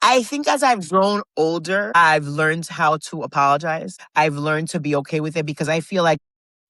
I think as I've grown older, I've learned how to apologize. I've learned to be okay with it because I feel like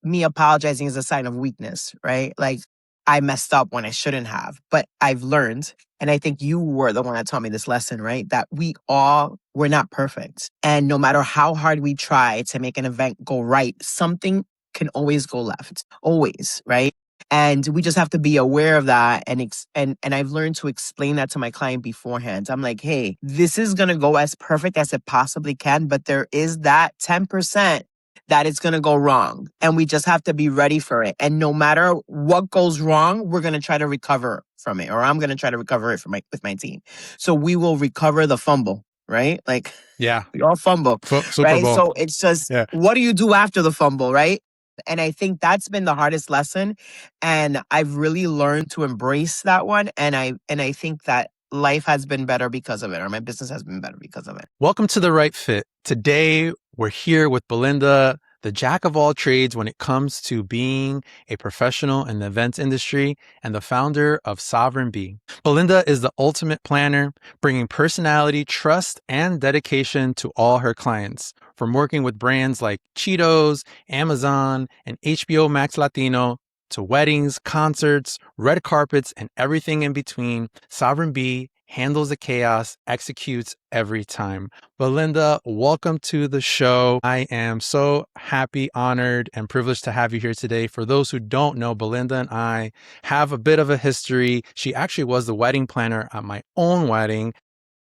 me apologizing is a sign of weakness, right? Like I messed up when I shouldn't have, but I've learned. And I think you were the one that taught me this lesson, right? That we're not perfect. And no matter how hard we try to make an event go right, something can always go left, always, right? And we just have to be aware of that. And I've learned to explain that to my client beforehand. I'm like, hey, this is going to go as perfect as it possibly can, but there is that 10% that it's going to go wrong. And we just have to be ready for it. And no matter what goes wrong, we're going to try to recover from it, or I'm going to try to recover it with my team. So we will recover the fumble, right? Like, yeah, we all fumble, Super right? Bowl. So it's just, what do you do after the fumble, right? And I think that's been the hardest lesson. And I've really learned to embrace that one. And I think that life has been better because of it, or my business has been better because of it. Welcome to The Right Fit. Today, we're here with Belinda, the jack of all trades when it comes to being a professional in the events industry and the founder of Sovereign Bee. Belinda is the ultimate planner, bringing personality, trust, and dedication to all her clients. From working with brands like Cheetos, Amazon, and HBO Max Latino, to weddings, concerts, red carpets, and everything in between, Sovereign Bee handles the chaos, executes every time. Belinda, welcome to the show. I am so happy, honored, and privileged to have you here today. For those who don't know, Belinda and I have a bit of a history. She actually was the wedding planner at my own wedding.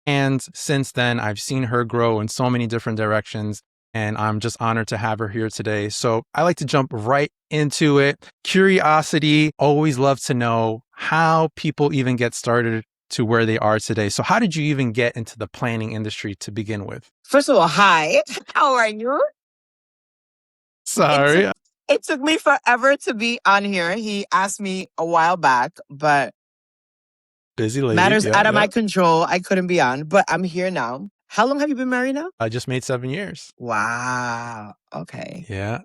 And since then, I've seen her grow in so many different directions. And I'm just honored to have her here today. So I like to jump right into it. Curiosity, always love to know how people even get started to where they are today. So how did you even get into the planning industry to begin with? First of all, hi, how are you? Sorry. It took me forever to be on here. He asked me a while back, but busy lady. Matters out of my control. I couldn't be on, but I'm here now. How long have you been married now? I just made 7 years. Wow. Okay. Yeah.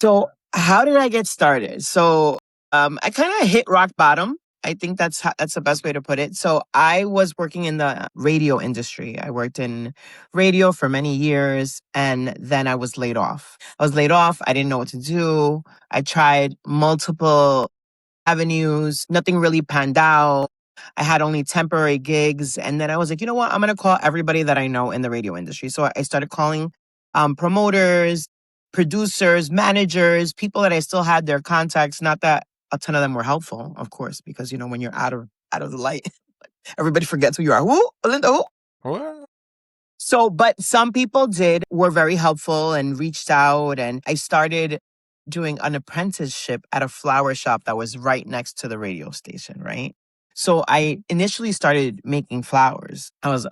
So how did I get started? So I kind of hit rock bottom. I think that's the best way to put it. So I was working in the radio industry. I worked in radio for many years, and then I was laid off. I didn't know what to do. I tried multiple avenues. Nothing really panned out. I had only temporary gigs. And then I was like, you know what? I'm going to call everybody that I know in the radio industry. So I started calling promoters, producers, managers, people that I still had their contacts. Not that a ton of them were helpful, of course, because, you know, when you're out of the light, everybody forgets who you are. Who? Belinda, who? What? So, but some people were very helpful and reached out. And I started doing an apprenticeship at a flower shop that was right next to the radio station, right? So I initially started making flowers. I was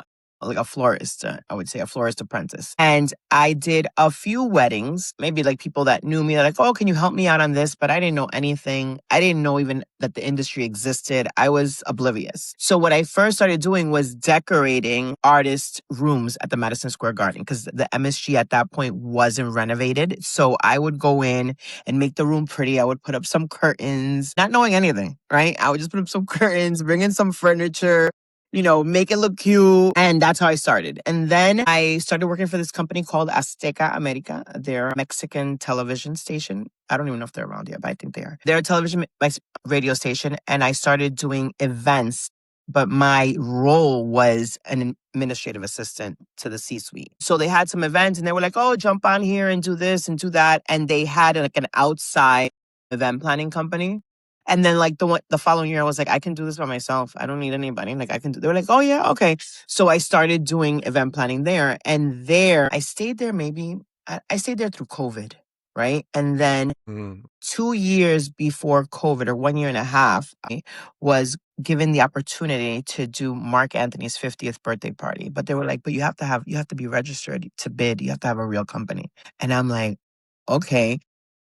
like a florist, I would say a florist apprentice. And I did a few weddings, maybe like people that knew me, they're like, oh, can you help me out on this? But I didn't know anything. I didn't know even that the industry existed. I was oblivious. So what I first started doing was decorating artist rooms at the Madison Square Garden because the MSG at that point wasn't renovated. So I would go in and make the room pretty. I would put up some curtains, not knowing anything, right? I would just put up some curtains, bring in some furniture, you know, make it look cute. And that's how I started. And then I started working for this company called Azteca America. They're a Mexican television station. I don't even know if they're around yet, but I think they are. They're a television radio station. And I started doing events, but my role was an administrative assistant to the C-suite. So they had some events and they were like, oh, jump on here and do this and do that. And they had like an outside event planning company. And then like the following year, I was like, I can do this by myself. I don't need anybody. Like they were like, oh yeah, okay. So I started doing event planning there. And there, I stayed there I stayed there through COVID, right? And then 2 years before COVID, or 1 year and a half, I was given the opportunity to do Mark Anthony's 50th birthday party. But they were like, but you have to be registered to bid. You have to have a real company. And I'm like, okay.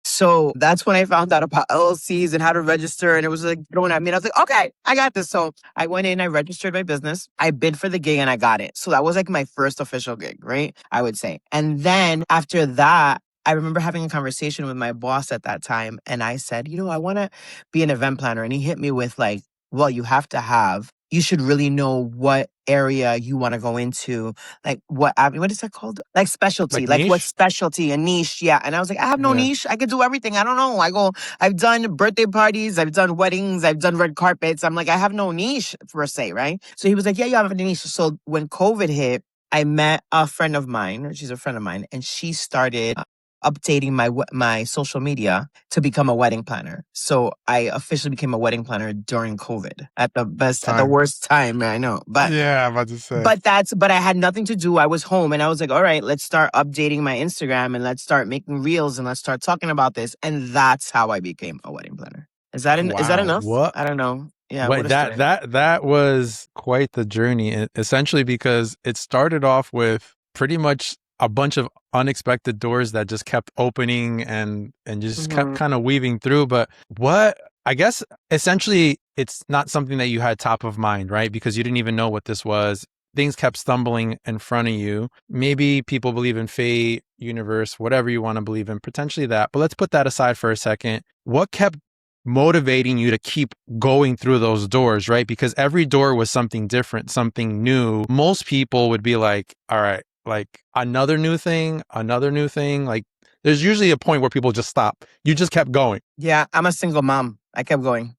So that's when I found out about LLCs and how to register. And it was like thrown at me. And I was like, okay, I got this. So I went in, I registered my business. I bid for the gig and I got it. So that was like my first official gig, right? I would say. And then after that, I remember having a conversation with my boss at that time. And I said, you know, I want to be an event planner. And he hit me with like, well, you have to have you should really know what area you want to go into. Like what is that called? Like specialty. Like Like what niche? specialty, a niche. Yeah. And I was like, I have no Yeah. niche. I could do everything. I don't know. I've done birthday parties, I've done weddings, I've done red carpets. I'm like, I have no niche per se, right? So he was like, yeah, you have a niche. So when COVID hit, I met a friend of mine. She's a friend of mine, and she started updating my social media to become a wedding planner. So I officially became a wedding planner during COVID at the Time. worst time. I know, Yeah, I'm about to say. but I had nothing to do. I was home, and I was like, all right, let's start updating my Instagram, and let's start making reels, and let's start talking about this. And that's how I became a wedding planner. Is that Wow. enough? What? I don't know. Yeah, what Wait, a that story. that that was quite the journey, essentially, because it started off with pretty much a bunch of unexpected doors that just kept opening and just kept Hmm. kind of weaving through. But what I guess essentially it's not something that you had top of mind, right? Because you didn't even know what this was. Things kept stumbling in front of you. Maybe people believe in fate, universe, whatever you want to believe in, potentially that. But let's put that aside for a second. What kept motivating you to keep going through those doors, right? Because every door was something different, something new. Most people would be like, all right, like another new thing, another new thing. Like there's usually a point where people just stop. You just kept going. Yeah, I'm a single mom. I kept going.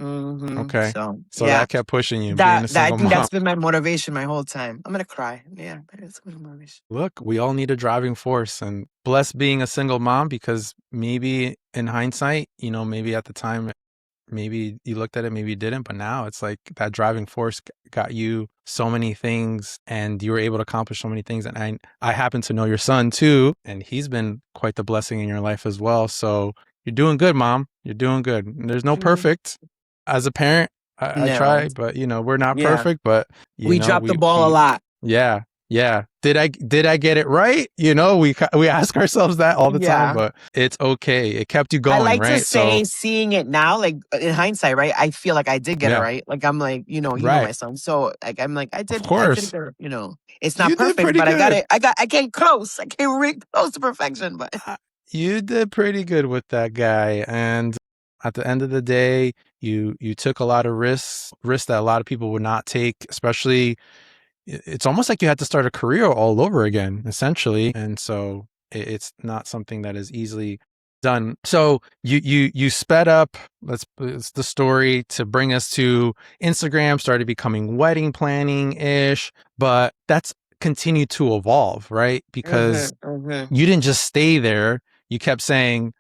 Okay. So So yeah, that kept pushing you, being a I single think mom. that's been my motivation my whole time. I'm gonna cry. Yeah, it's been my motivation. Look, we all need a driving force, and blessed being a single mom, because maybe in hindsight, maybe at the time maybe you looked at it, maybe you didn't, but now it's like that driving force got you so many things and you were able to accomplish so many things. And I happen to know your son too, and he's been quite the blessing in your life as well. So you're doing good, mom. You're doing good. There's no Mm. perfect. As a parent, I No, try, but we're not yeah, perfect, but we dropped the ball a we lot. yeah, yeah. Did I get it right? We ask ourselves that all the time, Yeah. but it's okay. It kept you I going, like to right? So say, seeing it now, like in hindsight, right? I feel like I did get it yeah, right. Like I'm like, you know right. my son. So like I'm like, Of I did course. it. It's not You did perfect, pretty but I got good. it. I came close. I came really close to perfection. But Uh, You did pretty good with that guy. And at the end of the day, you took a lot of risks that a lot of people would not take, especially it's almost like you had to start a career all over again, essentially. And so it's not something that is easily done. So you sped up, it's the story to bring us to Instagram, started becoming wedding planning ish, but that's continued to evolve, right? Because hmm. you didn't just stay there. You kept saying,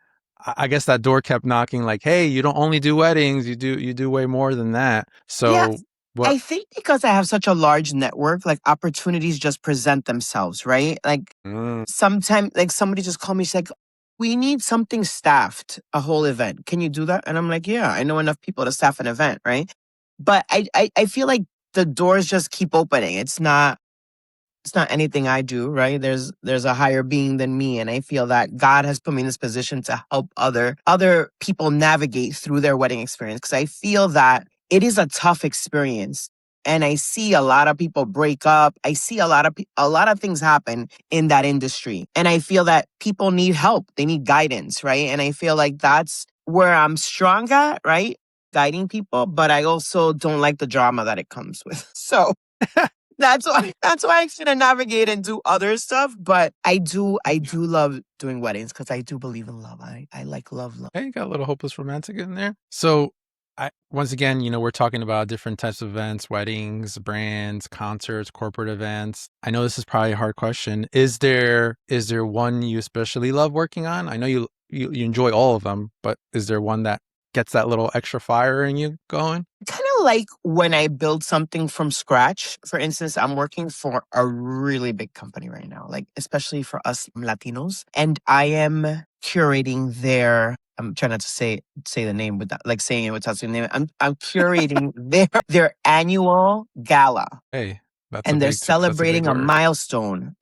I guess that door kept knocking like, hey, you don't only do weddings, you do way more than that. Yeah, So what I think because I have such a large network, like opportunities just present themselves, right? Like mm, sometimes, like somebody just called me, she's like, we need something staffed, a whole event. Can you do that? And I'm like, yeah, I know enough people to staff an event, right? But I feel like the doors just keep opening. It's not anything I do, right? There's a higher being than me, and I feel that God has put me in this position to help other people navigate through their wedding experience, because I feel that it is a tough experience. And I see a lot of people break up. I see a lot of things happen in that industry. And I feel that people need help. They need guidance, right? And I feel like that's where I'm strong at, right? Guiding people, but I also don't like the drama that it comes with. So that's why I kind of navigate and do other stuff. But I do love doing weddings because I do believe in love. I like love. hey, you got a little hopeless romantic in there. So once again, we're talking about different types of events, weddings, brands, concerts, corporate events. I know this is probably a hard question. Is there one you especially love working on? I know you enjoy all of them, but is there one that gets that little extra fire in you going? Kind of like when I build something from scratch. For instance, I'm working for a really big company right now, like especially for us Latinos, and I am curating their. I'm trying not to say the name without like saying it without saying the name. I'm curating their annual gala. Hey, And that's a big word.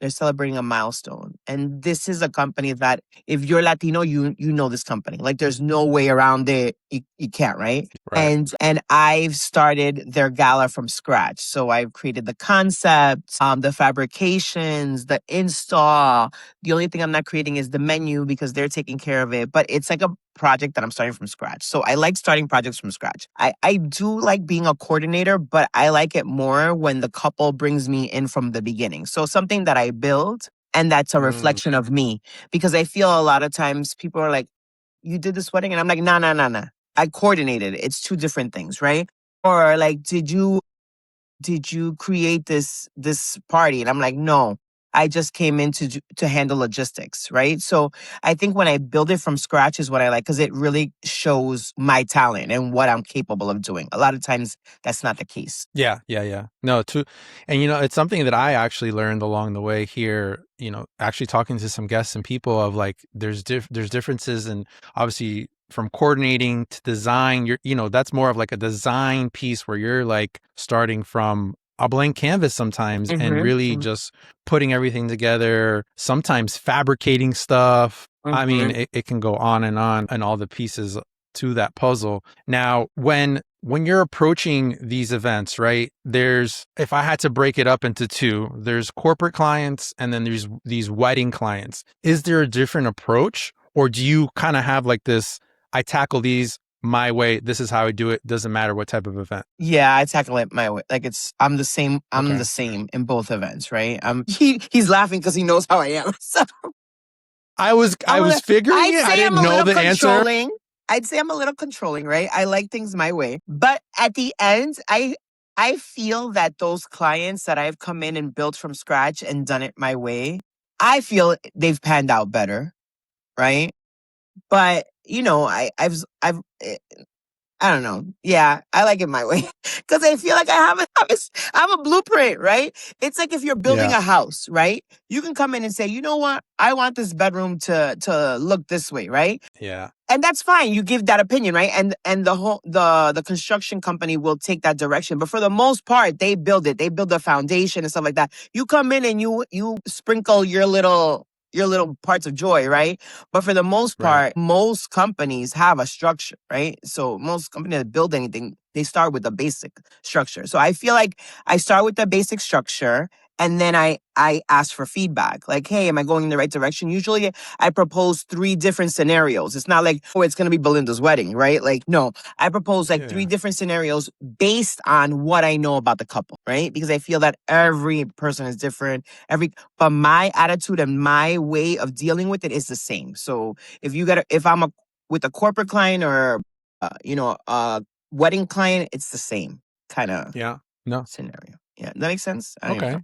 They're celebrating a milestone. And this is a company that if you're Latino, you know this company. Like there's no way around it. You can't, right? Right. And I've started their gala from scratch. So I've created the concept, the fabrications, the install. The only thing I'm not creating is the menu because they're taking care of it. But it's like project that I'm starting from scratch. So I like starting projects from scratch. I do like being a coordinator, but I like it more when the couple brings me in from the beginning. So something that I build and that's a reflection of me. Because I feel a lot of times people are like, you did this wedding? And I'm like, nah, nah, nah, nah. I coordinated it. It's two different things, right? Or like, did you create this party? And I'm like, no, I just came in to handle logistics, right? So I think when I build it from scratch is what I like because it really shows my talent and what I'm capable of doing. A lot of times that's not the case. Yeah, yeah, yeah. No, too. And it's something that I actually learned along the way here, actually talking to some guests and people of like there's differences, and obviously from coordinating to design, that's more of like a design piece where you're like starting from a blank canvas sometimes and really Mm-hmm. just putting everything together, sometimes fabricating stuff. I mean, Mm-hmm. it can go on and all the pieces to that puzzle. Now, when you're approaching these events, right? If I had to break it up into two, there's corporate clients and then there's these wedding clients. Is there a different approach, or do you kind of have like this, I tackle these my way, this is how I do it, doesn't matter what type of event? Yeah, I tackle it my way. Like I'm the same. I'm Okay. the same in both events, right? He's laughing because he knows how I am. So I was I'm I a was li- figuring I'd it. I say I'm didn't a know little the answer. controlling. I'd say I'm a little controlling, right? I like things my way. But at the end, I feel that those clients that I've come in and built from scratch and done it my way, I feel they've panned out better, right? But I don't know. Yeah, I like it my way because I feel like I have a blueprint, right? It's like if you're building Yeah. a house, right? You can come in and say, you know what? I want this bedroom to look this way, right? Yeah. And that's fine. You give that opinion, right? And the construction company will take that direction. But for the most part, they build it. They build the foundation and stuff like that. You come in and you sprinkle your little parts of joy, right? But for the most Right. part, most companies have a structure, right? So most companies that build anything, they start with a basic structure. So I feel like I start with the basic structure and then I ask for feedback. Like, hey, am I going in the right direction? Usually I propose 3 different scenarios. It's not like, oh, it's going to be Belinda's wedding, right? Like, no, I propose like 3 Yeah. different scenarios based on what I know about the couple, right? Because I feel that every person is different. But my attitude and my way of dealing with it is the same. So if I'm with a corporate client or, a wedding client, it's the same kind of Yeah. No. scenario. Yeah. That makes sense. I don't even Okay. know.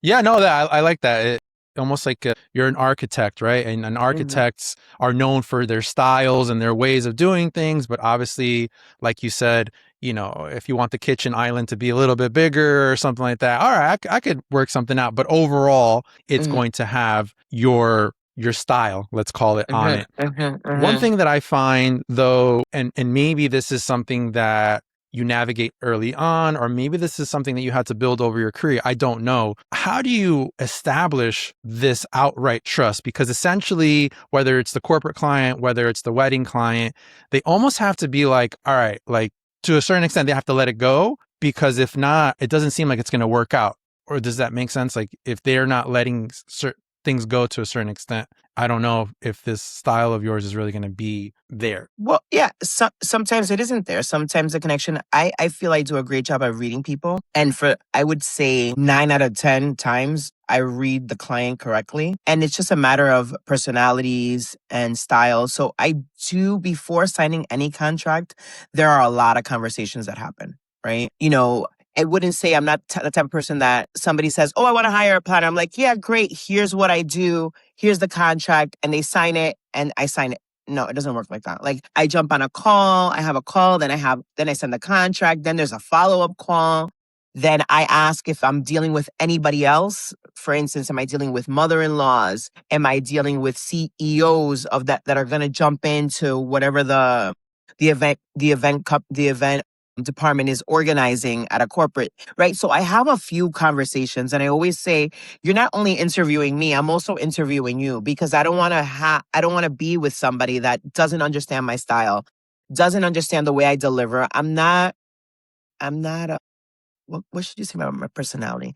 Yeah, no, that I like that. It almost like you're an architect, right? And Mm-hmm. architects are known for their styles and their ways of doing things, but obviously, like you said, if you want the kitchen island to be a little bit bigger or something like that, all right, I could work something out. But overall, it's Mm-hmm. going to have your style, let's call it, on it. Mm-hmm. Mm-hmm. One Mm-hmm. thing that I find though, and maybe this is something that you navigate early on, or maybe this is something that you had to build over your career. I don't know. How do you establish this outright trust? Because essentially, whether it's the corporate client, whether it's the wedding client, they almost have to be like, all right, like to a certain extent, they have to let it go, because if not, it doesn't seem like it's going to work out. Or does that make sense? Like if they're not letting certain things go to a certain extent, I don't know if this style of yours is really going to be there. Well, yeah, sometimes it isn't there. Sometimes the connection, I feel I do a great job of reading people. And I would say 9 out of 10 times, I read the client correctly. And it's just a matter of personalities and style. So I do, before signing any contract, there are a lot of conversations that happen, right? I wouldn't say I'm not the type of person that somebody says, oh, I want to hire a planner. I'm like, yeah, great. Here's what I do. Here's the contract. And they sign it and I sign it. No, it doesn't work like that. Like I jump on a call, I have a call, then I send the contract, then there's a follow-up call. Then I ask if I'm dealing with anybody else. For instance, am I dealing with mother-in-laws? Am I dealing with CEOs of that are going to jump into whatever the event department is organizing at a corporate, right? So I have a few conversations and I always say, you're not only interviewing me, I'm also interviewing you because I don't want to be with somebody that doesn't understand my style, doesn't understand the way I deliver. I'm not what should you say about my personality?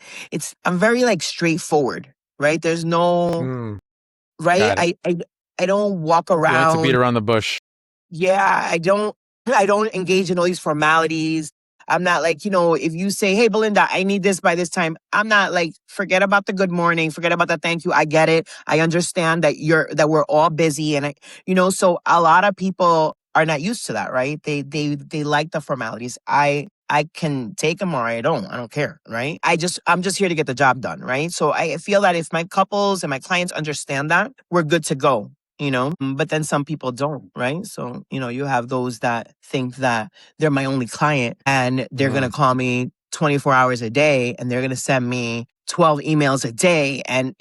I'm very like straightforward, right? There's no, Mm, right? got it. I don't walk You like to beat around. around the bush. Yeah, I don't engage in all these formalities. I'm not like, if you say, "Hey Belinda, I need this by this time." I'm not like, forget about the good morning, forget about the thank you. I get it. I understand that we're all busy, and so a lot of people are not used to that, right? They like the formalities. I can take them or I don't. I don't care, right? I'm just here to get the job done, right? So I feel that if my couples and my clients understand that, we're good to go. But then some people don't, right? So, you have those that think that they're my only client and they're going to call me 24 hours a day and they're going to send me 12 emails a day. And,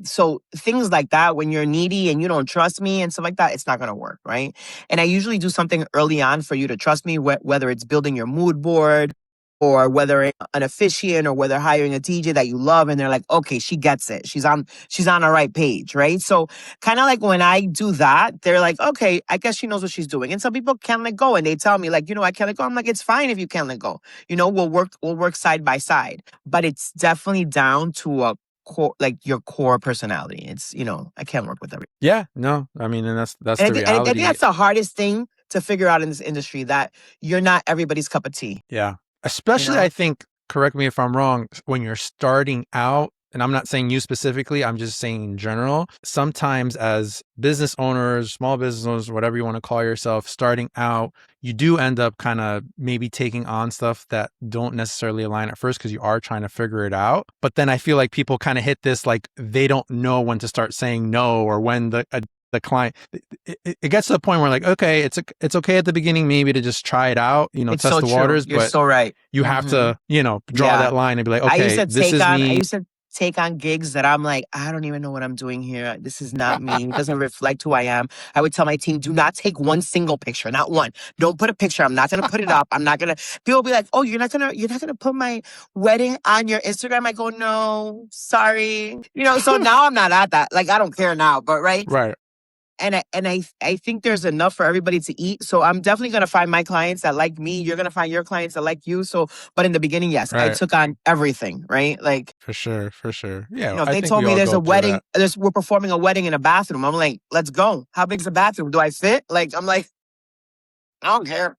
so things like that, when you're needy and you don't trust me and stuff like that, it's not going to work, right? And I usually do something early on for you to trust me, whether it's building your mood board or whether it's an officiant or whether hiring a DJ that you love and they're like, okay, she gets it. She's on the right page, right? So kind of like when I do that, they're like, okay, I guess she knows what she's doing. And some people can't let go and they tell me like, I can't let go. I'm like, it's fine if you can't let go. We'll work side by side. But it's definitely down to a core, like your core personality. It's, I can't work with everyone. Yeah, no, I mean, and that's And the I think reality. that's the hardest thing to figure out in this industry, that you're not everybody's cup of tea. Yeah. Especially, I think, correct me if I'm wrong, when you're starting out, and I'm not saying you specifically, I'm just saying in general, sometimes as business owners, small business owners, whatever you want to call yourself, starting out, you do end up kind of maybe taking on stuff that don't necessarily align at first because you are trying to figure it out. But then I feel like people kind of hit this, like they don't know when to start saying no, or when the client, it gets to the point where like, okay, it's okay at the beginning maybe to just try it out, It's test so the true. waters, You're but so right. you have to, draw that line and be like, okay, this is I me. used to take on gigs that I'm like, I don't even know what I'm doing here. This is not me. It doesn't reflect who I am. I would tell my team, do not take one single picture, not one. Don't put a picture. I'm not gonna put it up. I'm not gonna People will be like, oh, you're not gonna put my wedding on your Instagram. I go, no, sorry. So now I'm not at that. Like, I don't care now, but right. Right. I think there's enough for everybody to eat. So I'm definitely gonna find my clients that like me. You're gonna find your clients that like you. So, but in the beginning, yes, I Right. took on everything, right? Like, For sure. Yeah. if I they think told we me all there's go a through wedding, that. we're performing a wedding in a bathroom. I'm like, let's go. How big's the bathroom? Do I fit? Like, I'm like, I don't care.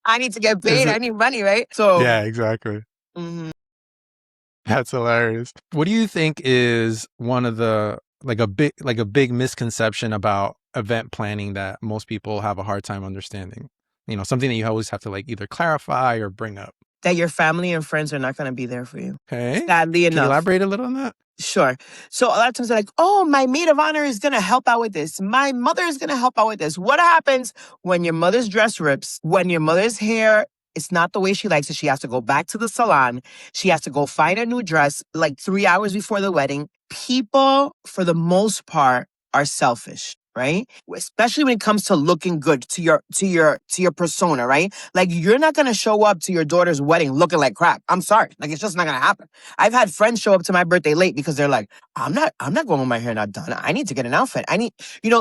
I need to get Is paid. I it? need money, right? So, Yeah, exactly. mhm. That's hilarious. What do you think is one of the like a big misconception about event planning that most people have a hard time understanding? Something that you always have to like either clarify or bring up. That your family and friends are not gonna be there for you. Okay. Sadly Can you enough. elaborate a little on that? Sure. So a lot of times they're like, oh, my maid of honor is going to help out with this. My mother is going to help out with this. What happens when your mother's dress rips, when your mother's hair is not the way she likes it? She has to go back to the salon. She has to go find a new dress like 3 hours before the wedding. People, for the most part, are selfish, right? Especially when it comes to looking good to your persona, right? Like, you're not going to show up to your daughter's wedding looking like crap. I'm sorry. Like, it's just not going to happen. I've had friends show up to my birthday late because they're like, I'm not going with my hair not done. I need to get an outfit. I need,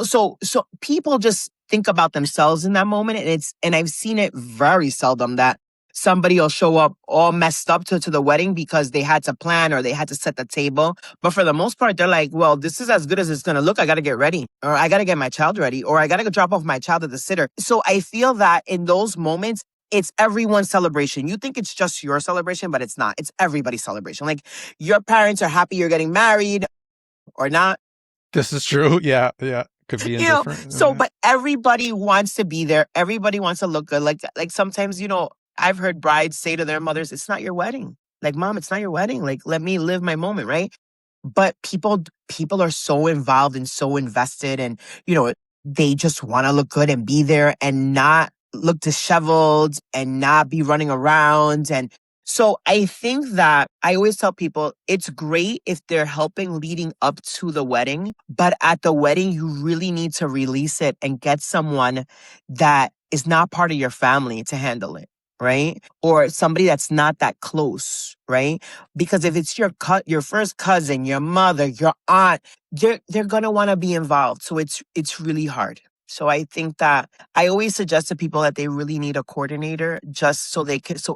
so people just think about themselves in that moment. And I've seen it very seldom that somebody will show up all messed up to the wedding because they had to plan or they had to set the table. But for the most part, they're like, well, this is as good as it's going to look. I got to get ready, or I got to get my child ready, or I got to go drop off my child at the sitter. So I feel that in those moments, it's everyone's celebration. You think it's just your celebration, but it's not. It's everybody's celebration. Like, your parents are happy you're getting married or not. This is true. Yeah. Could be indifferent. So, but everybody wants to be there. Everybody wants to look good. Like sometimes, I've heard brides say to their mothers, it's not your wedding. Like, mom, it's not your wedding. Like, let me live my moment, right? But people are so involved and so invested, and they just want to look good and be there and not look disheveled and not be running around. And so I think that I always tell people it's great if they're helping leading up to the wedding, but at the wedding you really need to release it and get someone that is not part of your family to handle it, right? Or somebody that's not that close, right? Because if it's your first cousin, your mother, your aunt, they're gonna want to be involved. So it's really hard. So I think that I always suggest to people that they really need a coordinator just so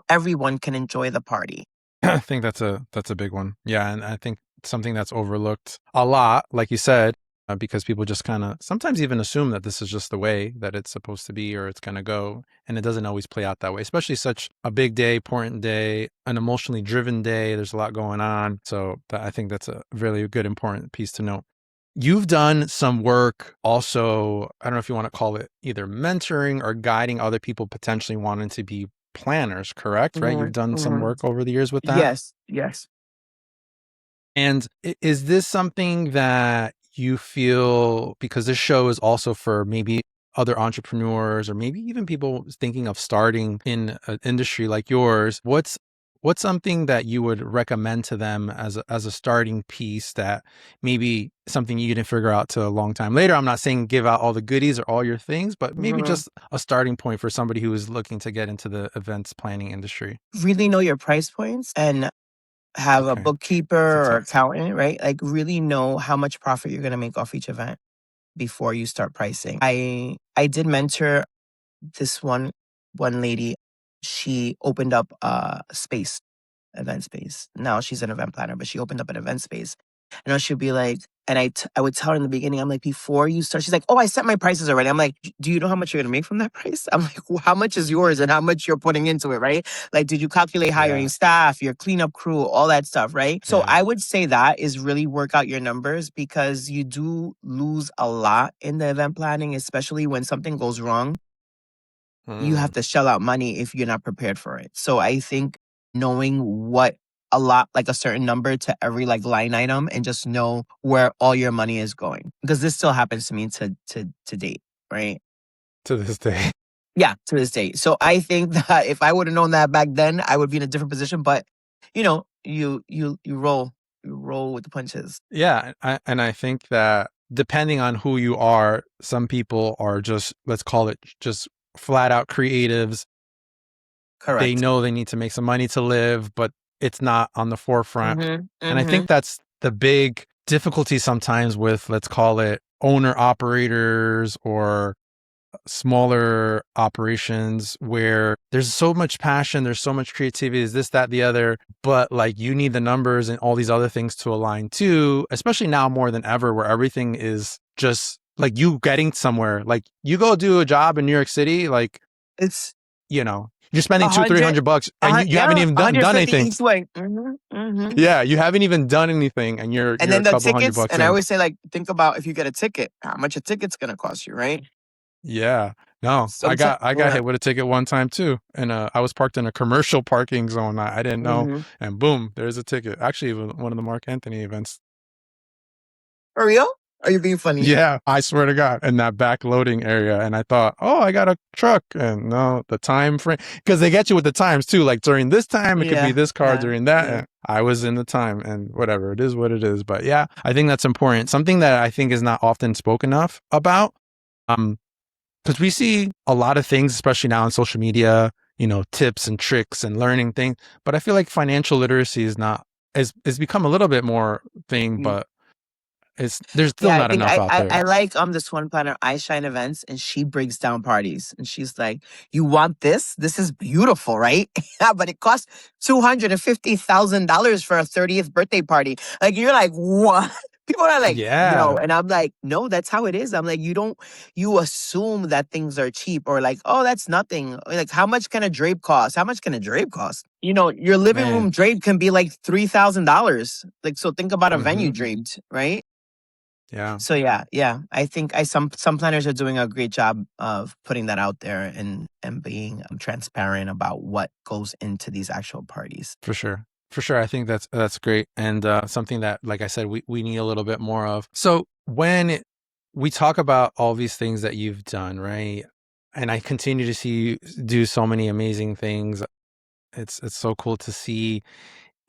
everyone can enjoy the party. I think that's a big one. Yeah, and I think something that's overlooked a lot, like you said, because people just kind of sometimes even assume that this is just the way that it's supposed to be or it's going to go. And it doesn't always play out that way, especially such a big day, important day, an emotionally driven day. There's a lot going on. So I think that's a really good, important piece to note. You've done some work also, I don't know if you want to call it either mentoring or guiding other people potentially wanting to be planners, correct? Right? You've done some work over the years with that. Yes, yes. And is this something that you feel, because this show is also for maybe other entrepreneurs or maybe even people thinking of starting in an industry like yours, what's something that you would recommend to them as a starting piece that maybe something you didn't figure out till a long time later? I'm not saying give out all the goodies or all your things, but maybe just a starting point for somebody who is looking to get into the events planning industry. Really know your price points and have a Okay. bookkeeper That's a or tip. accountant, right? Like really know how much profit you're going to make off each event before you start pricing. I did mentor this one lady. She opened up a space, event space. Now she's an event planner, but she opened up an event space. And now she'd be like, and I would tell her in the beginning, I'm like, before you start, she's like, oh, I set my prices already. I'm like, do you know how much you're gonna make from that price? I'm like, well, how much is yours and how much you're putting into it, right? Like, did you calculate hiring Yeah. staff, your cleanup crew, all that stuff, right? So Yeah. I would say that is really work out your numbers because you do lose a lot in the event planning, especially when something goes wrong. You have Mm. to shell out money if you're not prepared for it. So I think knowing what a lot, like a certain number to every like line item and just know where all your money is going. Because this still happens to me to date, right? To this day. Yeah, to this day. So I think that if I would have known that back then, I would be in a different position. But you roll with the punches. Yeah, and I think that depending on who you are, some people are just, let's call it just flat out creatives. They Correct. know they need to make some money to live, but it's not on the forefront. Mm-hmm. And I Mm-hmm. think that's the big difficulty sometimes with, let's call it owner operators or smaller operations where there's so much passion, there's so much creativity, is this, that, the other, but like you need the numbers and all these other things to align too, especially now more than ever, where everything is just like you getting somewhere. Like you go do a job in New York City, like, It's you're spending a two, three hundred, hundred bucks and you haven't even done 150 anything. each way. Mm-hmm. Mm-hmm. Yeah, you haven't even done anything and And you're then a the couple hundred tickets, bucks and I in. always say, like, think about if you get a ticket, how much a ticket's gonna cost you, right? Yeah. No, Sometimes, I got yeah. hit with a ticket one time too. And I was parked in a commercial parking zone. I didn't know. Hmm. And boom, there's a ticket. Actually, one of the Mark Anthony events. For real? Are you being funny? Yeah, I swear to God, in that back loading area. And I thought, oh, I got a truck. And no, the time frame, because they get you with the times too. Like during this time, it could be Yeah, this car, yeah, during that. yeah. And I was in the time and whatever. It is what it is. But yeah, I think that's important. Something that I think is not often spoken enough about. Because we see a lot of things, especially now on social media, tips and tricks and learning things. But I feel like financial literacy is not, is become a little bit more thing, Mm. but there's still Yeah, I not think enough I, out I there. I like this one planner, I Shine Events, and she breaks down parties, and she's like, "You want this? This is beautiful, right? Yeah, but it costs $250,000 for a 30th birthday party." Like you're like, what? People are like, yo, Yeah, and I'm like, no, that's how it is. I'm like, you assume that things are cheap or like, oh, that's nothing. Like, how much can a drape cost? How much can a drape cost? Your living room man. drape can be like $3,000. Like, so think about a venue Hmm. draped, right? Yeah, So yeah, yeah. I think some planners are doing a great job of putting that out there and being transparent about what goes into these actual parties. for sure. For sure. I think that's great. And something that, like I said, we need a little bit more of. So when we talk about all these things that you've done, right? And I continue to see you do so many amazing things. It's so cool to see.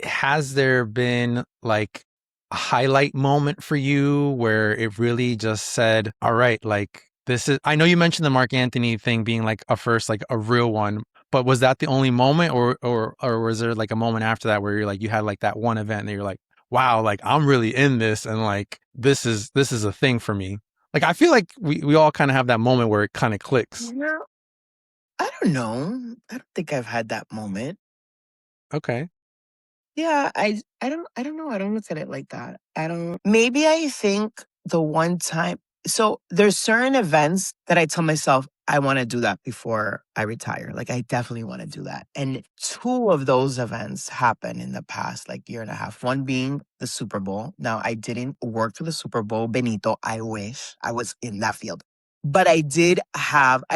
Has there been like a highlight moment for you where it really just said, all right, like this is, I know you mentioned the Mark Anthony thing being like a first, like a real one, but was that the only moment or was there like a moment after that where you're like, you had like that one event and you're like, wow, like I'm really in this and like, this is a thing for me. Like, I feel like we all kind of have that moment where it kind of clicks. Yeah, I don't know. I don't think I've had that moment. Okay. Yeah, I don't know. I don't look at it like that. I don't. Maybe I think the one time, so there's certain events that I tell myself I want to do that before I retire. Like I definitely want to do that. And two of those events happened in the past like year and a half. One being the Super Bowl. Now I didn't work for the Super Bowl, Benito. I wish I was in that field. But I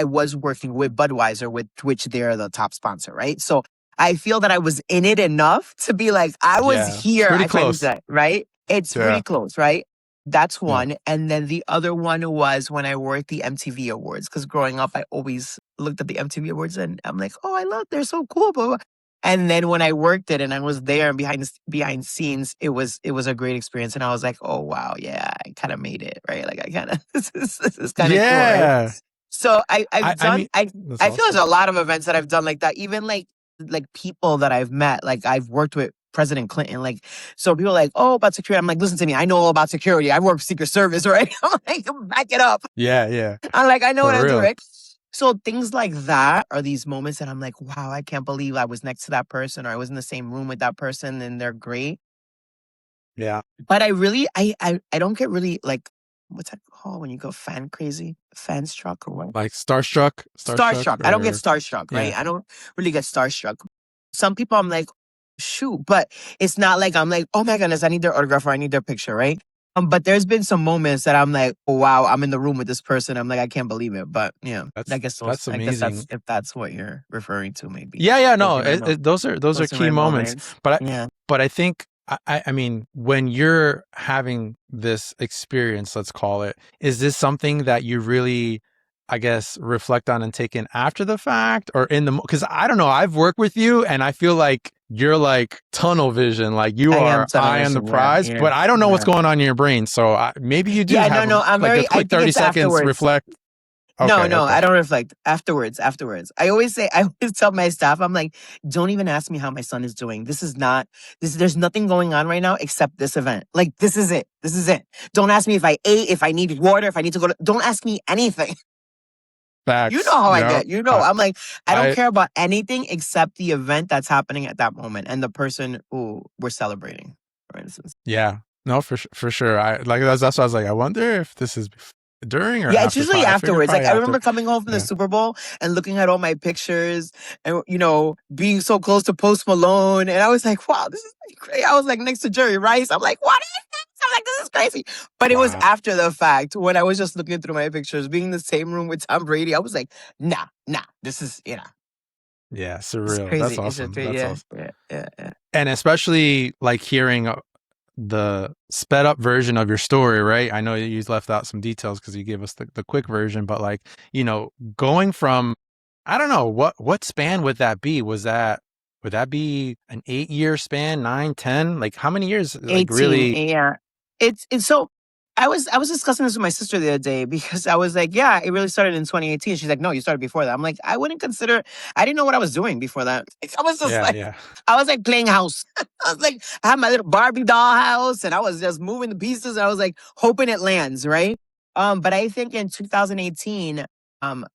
was working with Budweiser, with which they're the top sponsor, right? So I feel that I was in it enough to be like, I was Yeah. It's here. pretty I finally close. did it, right? It's Yeah. pretty close, right? That's Yeah. one. And then the other one was when I worked the MTV Awards. Because growing up, I always looked at the MTV Awards and I'm like, oh, I love, they're so cool. Blah, blah. And then when I worked it and I was there and behind scenes, it was a great experience. And I was like, oh wow, yeah, I kind of made it, right? Like I kind of this is kind of cool, right? Yeah. So I've I done mean, that's I feel awesome. there's a lot of events that I've done like that. Even like people that I've met, like I've worked with President Clinton. Like, so people are like, oh, about security. I'm like, listen to me, I know all about security. I work for Secret Service, right? I'm like, back it up. Yeah. Yeah. I'm like, I know what For I'm doing, real. right? So things like that are these moments that I'm like, wow, I can't believe I was next to that person or I was in the same room with that person and they're great. Yeah. But I really, I don't get really like, what's that called when you go fan crazy, fan struck or what? Like starstruck, Starstruck. I don't get or starstruck, yeah. right? I don't really get starstruck. Some people I'm like, shoot, but it's not like I'm like, oh my goodness, I need their autograph or I need their picture, right? But there's been some moments that I'm like, oh, wow, I'm in the room with this person. I'm like, I can't believe it. But yeah, That's I guess amazing. that's if that's what you're referring to, maybe. Yeah. Yeah. No, Those are my mo- those are those are key my moments. moments. But Yeah. I think I mean, when you're having this experience, let's call it, is this something that you really, I guess, reflect on and take in after the fact or in the, because I don't know, I've worked with you and I feel like you're like tunnel vision, like you I am are tunnel eye on the vision. Yeah. prize, Yeah. but I don't know what's Yeah. going on in your brain. So maybe you do Yeah. have No, like a I quick think 30 it's seconds afterwards. reflect. No, Okay. I don't reflect. Afterwards. I always tell my staff, I'm like, don't even ask me how my son is doing. There's nothing going on right now except this event. Like, this is it. This is it. Don't ask me if I ate, if I need water, if I need to don't ask me anything. You know Facts. how I Yeah. get. I'm like, I don't I, care about anything except the event that's happening at that moment and the person who we're celebrating, for instance. yeah. No, for sure. I like that's why I was like, I wonder if this is during or Yeah, it's after. usually I figured afterwards. Like probably I after. remember coming home from the Yeah. Super Bowl and looking at all my pictures and being so close to Post Malone. And I was like, wow, this is like crazy. I was like next to Jerry Rice. I'm like, what is this? I'm like, this is crazy. But it was Wow. after the fact when I was just looking through my pictures, being in the same room with Tom Brady. I was like, nah, this is, Yeah, it's surreal. That's crazy. It's just awesome. crazy. That's Yeah, awesome. yeah. And especially like hearing the sped up version of your story, right? I know you left out some details because you gave us the quick version, but like, going from, I don't know, what span would that be? Would that be an 8-year span, 9, 10? Like how many years, like 18. really? Yeah. It's so I was discussing this with my sister the other day because I was like, yeah, it really started in 2018. She's like, no, you started before that. I'm like, I didn't know what I was doing before that. I was just Yeah, like, yeah. I was like playing house. I was like, I had my little Barbie doll house and I was just moving the pieces. And I was like hoping it lands, right? But I think in 2018,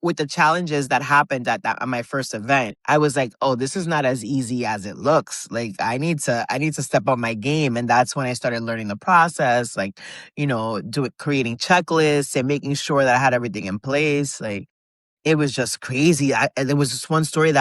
with the challenges that happened at my first event, I was like, oh, this is not as easy as it looks. Like I need to step up my game. And that's when I started learning the process, like, creating checklists and making sure that I had everything in place. Like it was just crazy. And there was this one story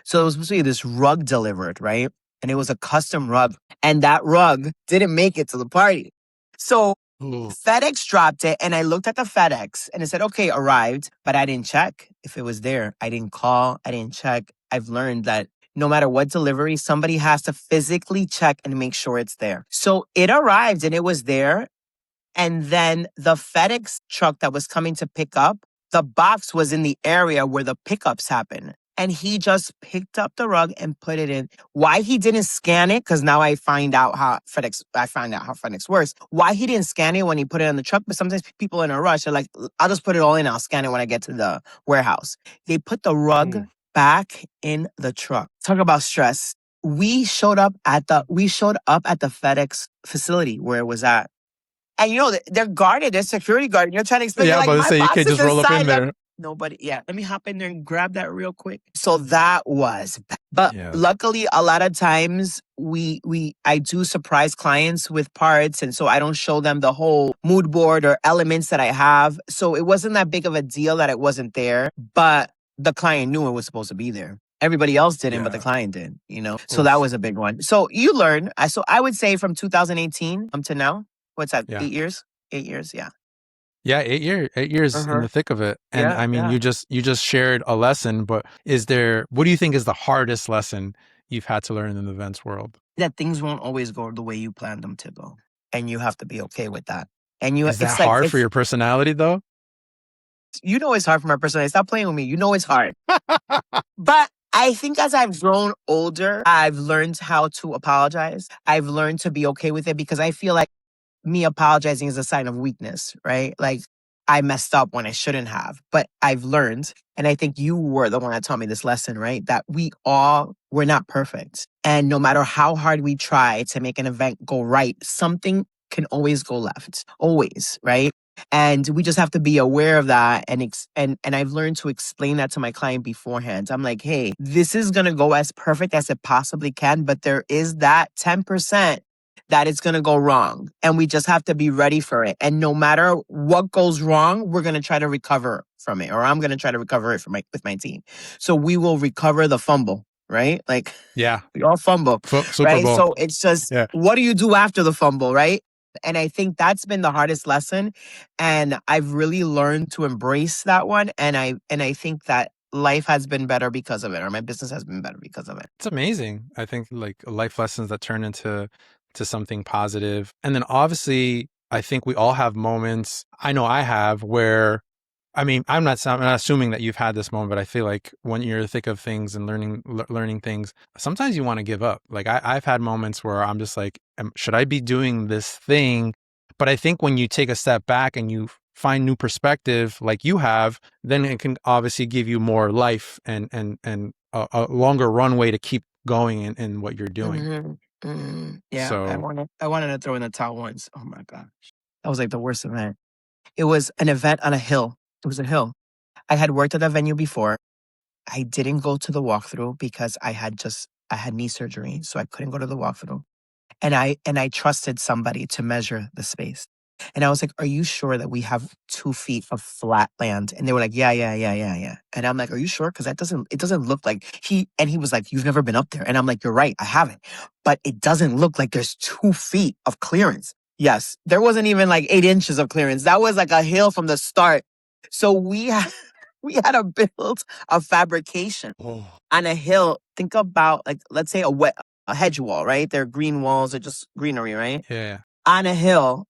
so it was supposed to be this rug delivered, right? And it was a custom rug. And that rug didn't make it to the party. So Ooh. FedEx dropped it and I looked at the FedEx and it said, okay, arrived, but I didn't check if it was there. I didn't call. I didn't check. I've learned that no matter what delivery, somebody has to physically check and make sure it's there. So it arrived and it was there. And then the FedEx truck that was coming to pick up, the box was in the area where the pickups happen. And he just picked up the rug and put it in. Why he didn't scan it, because now I find out how FedEx works. Why he didn't scan it when he put it in the truck, but sometimes people in a rush are like, I'll just put it all in, I'll scan it when I get to the warehouse. They put the rug back in the truck. Talk about stress. We showed up at the FedEx facility where it was at. And they're guarded, they're security guarded. You're trying to explain, Yeah, you're I'm like, about to my say you box can't is just roll up in inside. there. Nobody. Yeah. Let me hop in there and grab that real quick. So that was, but Yes. luckily a lot of times I do surprise clients with parts. And so I don't show them the whole mood board or elements that I have. So it wasn't that big of a deal that it wasn't there, but the client knew it was supposed to be there. Everybody else didn't, but the Yeah. client did, So that Oof. was a big one. So you learn. So I would say from 2018 to now, what's that? Yeah. 8 years? 8 years. Yeah. Yeah, 8 years in Uh-huh. the thick of it. And Yeah. I mean, Yeah. you just shared a lesson, but what do you think is the hardest lesson you've had to learn in the events world? That things won't always go the way you planned them to go. And you have to be okay with that. And Is that hard for your personality though? it's hard for my personality. Stop playing with me. It's hard. But I think as I've grown older, I've learned how to apologize. I've learned to be okay with it because I feel like me apologizing is a sign of weakness, right? Like I messed up when I shouldn't have, but I've learned. And I think you were the one that taught me this lesson, right? That we're not perfect. And no matter how hard we try to make an event go right, something can always go left, always, right? And we just have to be aware of that. And I've learned to explain that to my client beforehand. I'm like, hey, this is going to go as perfect as it possibly can, but there is that 10% that it's going to go wrong. And we just have to be ready for it. And no matter what goes wrong, we're going to try to recover from it, or I'm going to try to recover it with my team. So we will recover the fumble, right? Like, Yeah. we all fumble, Super right? Bowl. So it's just, what do you do after the fumble, right? And I think that's been the hardest lesson. And I've really learned to embrace that one. And I think that life has been better because of it, or my business has been better because of it. It's amazing. I think like life lessons that turn into something positive. And then obviously, I think we all have moments. I know I have where, I mean, I'm not assuming that you've had this moment, but I feel like when you're in the thick of things and learning things, sometimes you want to give up. Like I've had moments where I'm just like, should I be doing this thing? But I think when you take a step back and you find new perspective like you have, then it can obviously give you more life and a longer runway to keep going in what you're doing. Mm-hmm. Mm-hmm. Yeah, So I wanted to throw in the towel once. Oh my gosh. That was like the worst event. It was an event on a hill. It was a hill. I had worked at that venue before. I didn't go to the walkthrough because I had knee surgery, so I couldn't go to the walkthrough. And I trusted somebody to measure the space. And I was like, "Are you sure that we have 2 feet of flat land?" And they were like, "Yeah, yeah, yeah, yeah, yeah." And I'm like, "Are you sure? Because it doesn't look like he." And he was like, "You've never been up there." And I'm like, "You're right, I haven't, but it doesn't look like there's 2 feet of clearance." Yes, there wasn't even like 8 inches of clearance. That was like a hill from the start. So we had to build a fabrication on a hill. Think about like, let's say a hedge wall, right? They're green walls or just greenery, right? yeah. On a hill,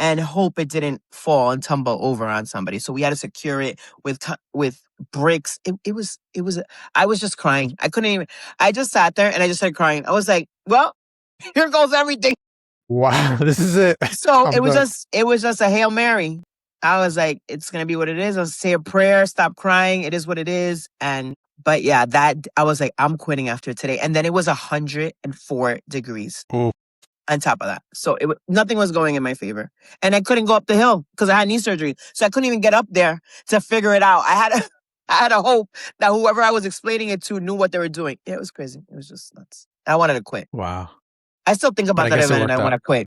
and hope it didn't fall and tumble over on somebody. So we had to secure it with bricks. I was just crying. I couldn't even, I just sat there and I just started crying. I was like, well, here goes everything. Wow, this is it. So it was just a Hail Mary. I was like, it's going to be what it is. I'll say a prayer, stop crying. It is what it is. But yeah, I was like, I'm quitting after today. And then it was 104 degrees. Ooh. On top of that. So nothing was going in my favor. And I couldn't go up the hill because I had knee surgery. So I couldn't even get up there to figure it out. I had a hope that whoever I was explaining it to knew what they were doing. Yeah, it was crazy. It was just nuts. I wanted to quit. Wow. I still think But about I that guess it event and I worked want out. to quit.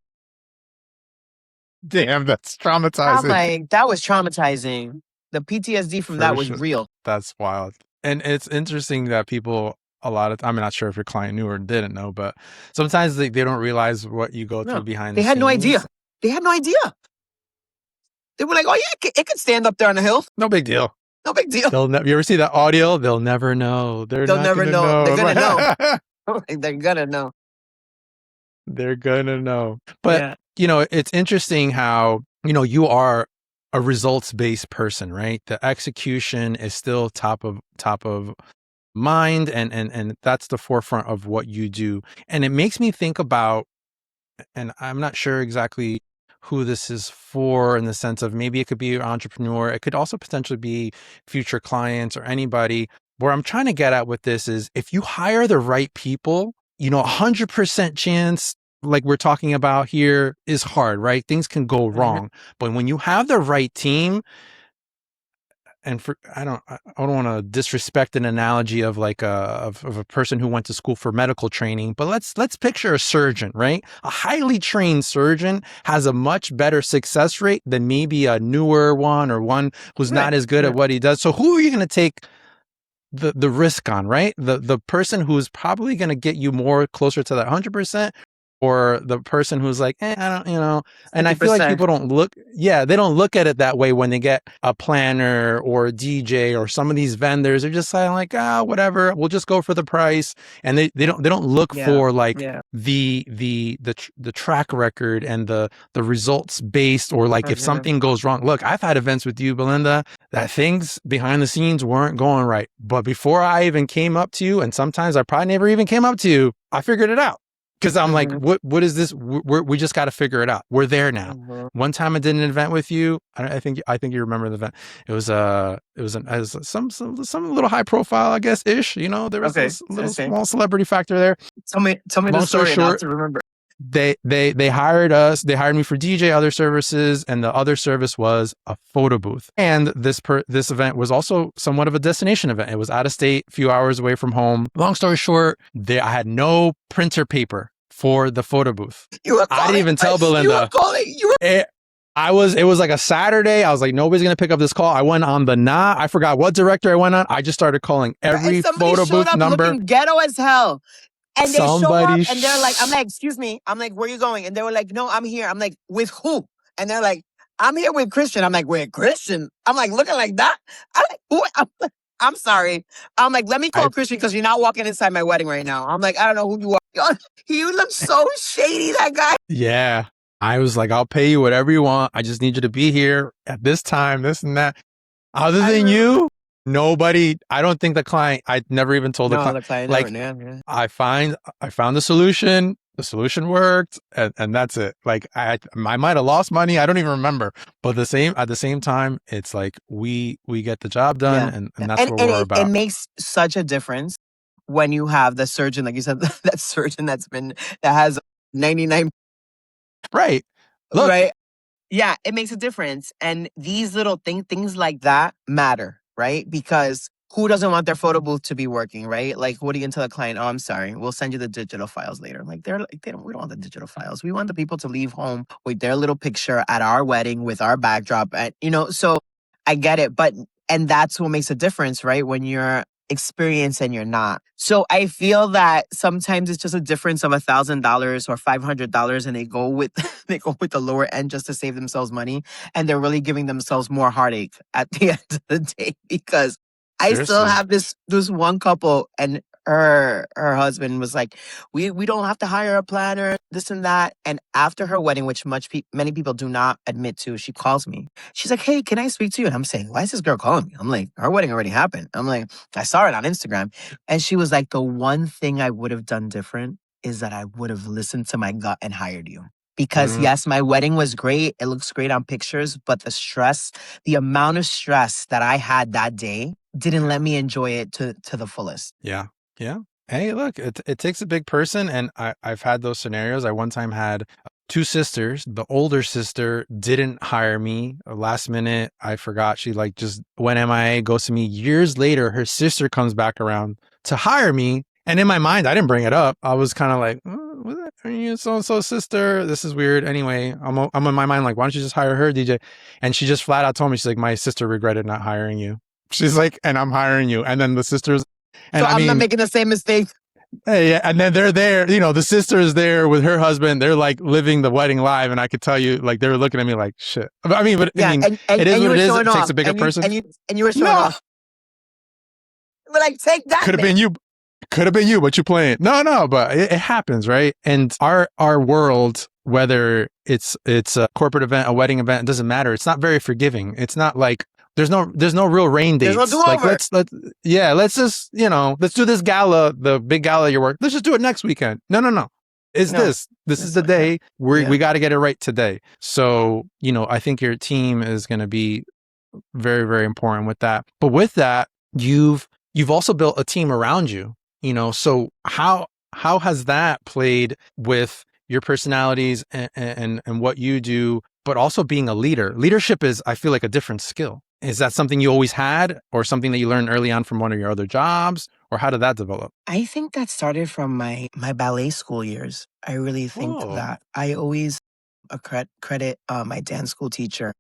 Damn, that's I'm traumatizing. like, that was traumatizing. The PTSD from that was real. That's wild. And it's interesting that people I'm not sure if your client knew or didn't know, but sometimes they don't realize what you go through behind the scenes. They had no idea. They had no idea. They were like, oh yeah, it could stand up there on the hill. No big deal. No big deal. You ever see that audio? They'll never know. They'll never know. They're gonna know. They're gonna know. They're gonna know. But it's interesting how, you are a results-based person, right? The execution is still top of mind and that's the forefront of what you do. And it makes me think about, and I'm not sure exactly who this is for in the sense of maybe it could be an entrepreneur. It could also potentially be future clients or anybody. Where I'm trying to get at with this is if you hire the right people, 100% chance like we're talking about here is hard, right? Things can go wrong. But when you have the right team, and for I don't want to disrespect an analogy of like of a person who went to school for medical training, but let's picture a surgeon, right? A highly trained surgeon has a much better success rate than maybe a newer one or one who's not as good at what he does. So who are you going to take the risk on, right? The person who's probably going to get you more closer to that 100%, or the person who's like, I don't, and I feel like 50%. people they don't look at it that way when they get a planner or a DJ or some of these vendors. They're just like, whatever, we'll just go for the price. And they don't look for like the track record and the results based, or like if something goes wrong. Look, I've had events with you, Belinda, that things behind the scenes weren't going right. But before I even came up to you, and sometimes I probably never even came up to you, I figured it out. Because I'm like, what is this? We just got to figure it out. We're there now. One time I did an event with you. I think you remember the event. It was some little high profile, I guess, ish. There was this little small celebrity factor there. Tell me the story. Short, to remember. They hired us. They hired me for DJ, other services, and the other service was a photo booth. And this event was also somewhat of a destination event. It was out of state, a few hours away from home. Long story short, I had no printer paper for the photo booth. I didn't even tell Belinda. It was like a Saturday. I was like, nobody's going to pick up this call. I went on I forgot what director I went on. I just started calling every photo booth number. Looking ghetto as hell. And they show up and they're like, I'm like, excuse me. I'm like, where are you going? And they were like, no, I'm here. I'm like, with who? And they're like, I'm here with Christian. I'm like, with Christian? I'm like, looking like that? I'm like, who? I'm sorry. I'm like, let me call Christian because you're not walking inside my wedding right now. I'm like, I don't know who you are. He looked so shady, that guy. Yeah. I was like, I'll pay you whatever you want. I just need you to be here at this time, this and that. Other than you, nobody. I don't think the client. I never even told the client. Like, I found the solution. The solution worked, and that's it. Like I might have lost money. I don't even remember. But at the same time, it's like we get the job done, and that's what we're about. It makes such a difference when you have the surgeon, like you said, that surgeon that has 99. Right. Look. Right. Yeah, it makes a difference. And these little things like that matter, right? Because who doesn't want their photo booth to be working, right? Like, what are you going to tell a client? Oh, I'm sorry, we'll send you the digital files later. Like, we don't want the digital files. We want the people to leave home with their little picture at our wedding with our backdrop. And, so I get it. And that's what makes a difference, right? When you're experienced and you're not. So I feel that sometimes it's just a difference of $1,000 or $500, and they go with the lower end just to save themselves money, and they're really giving themselves more heartache at the end of the day. Because seriously. I still have this one couple, and her husband was like, we don't have to hire a planner, this and that. And after her wedding, which many people do not admit to, she calls me. She's like, hey, can I speak to you? And I'm saying, why is this girl calling me? I'm like, her wedding already happened. I'm like, I saw it on Instagram. And she was like, the one thing I would have done different is that I would have listened to my gut and hired you. Because yes, my wedding was great. It looks great on pictures, but the amount of stress that I had that day didn't let me enjoy it to the fullest. Yeah. Yeah. Hey, look, it takes a big person. And I've had those scenarios. I one time had two sisters. The older sister didn't hire me. Last minute, I forgot. She just went MIA, goes to me. Years later, her sister comes back around to hire me. And in my mind, I didn't bring it up. I was kind of like, are you so-and-so sister? This is weird. Anyway, I'm in my mind like, why don't you just hire her, DJ? And she just flat out told me, she's like, my sister regretted not hiring you. She's like, and I'm hiring you. And then the sisters... And so I'm not making the same mistake. Yeah, and then they're there, the sister is there with her husband. They're like living the wedding live, and I could tell you, like, they were looking at me like, shit. I mean, it is what it is. It takes a bigger person. And you were showing off. But like, take that. Could have been you. Could have been you, but you're playing. No, but it happens, right? And our world, whether it's a corporate event, a wedding event, it doesn't matter. It's not very forgiving. It's not like there's no real rain dates. There's no do-over. Like let's just let's do this gala, the big gala at your work. Let's just do it next weekend. No. This is the day we got to get it right today. So I think your team is going to be very, very important with that. But with that, you've also built a team around you. So how has that played with your personalities and what you do, but also being a leader? Leadership is, I feel like, a different skill. Is that something you always had, or something that you learned early on from one of your other jobs, or how did that develop? I think that started from my ballet school years. I really think Oh, that I always credit my dance school teacher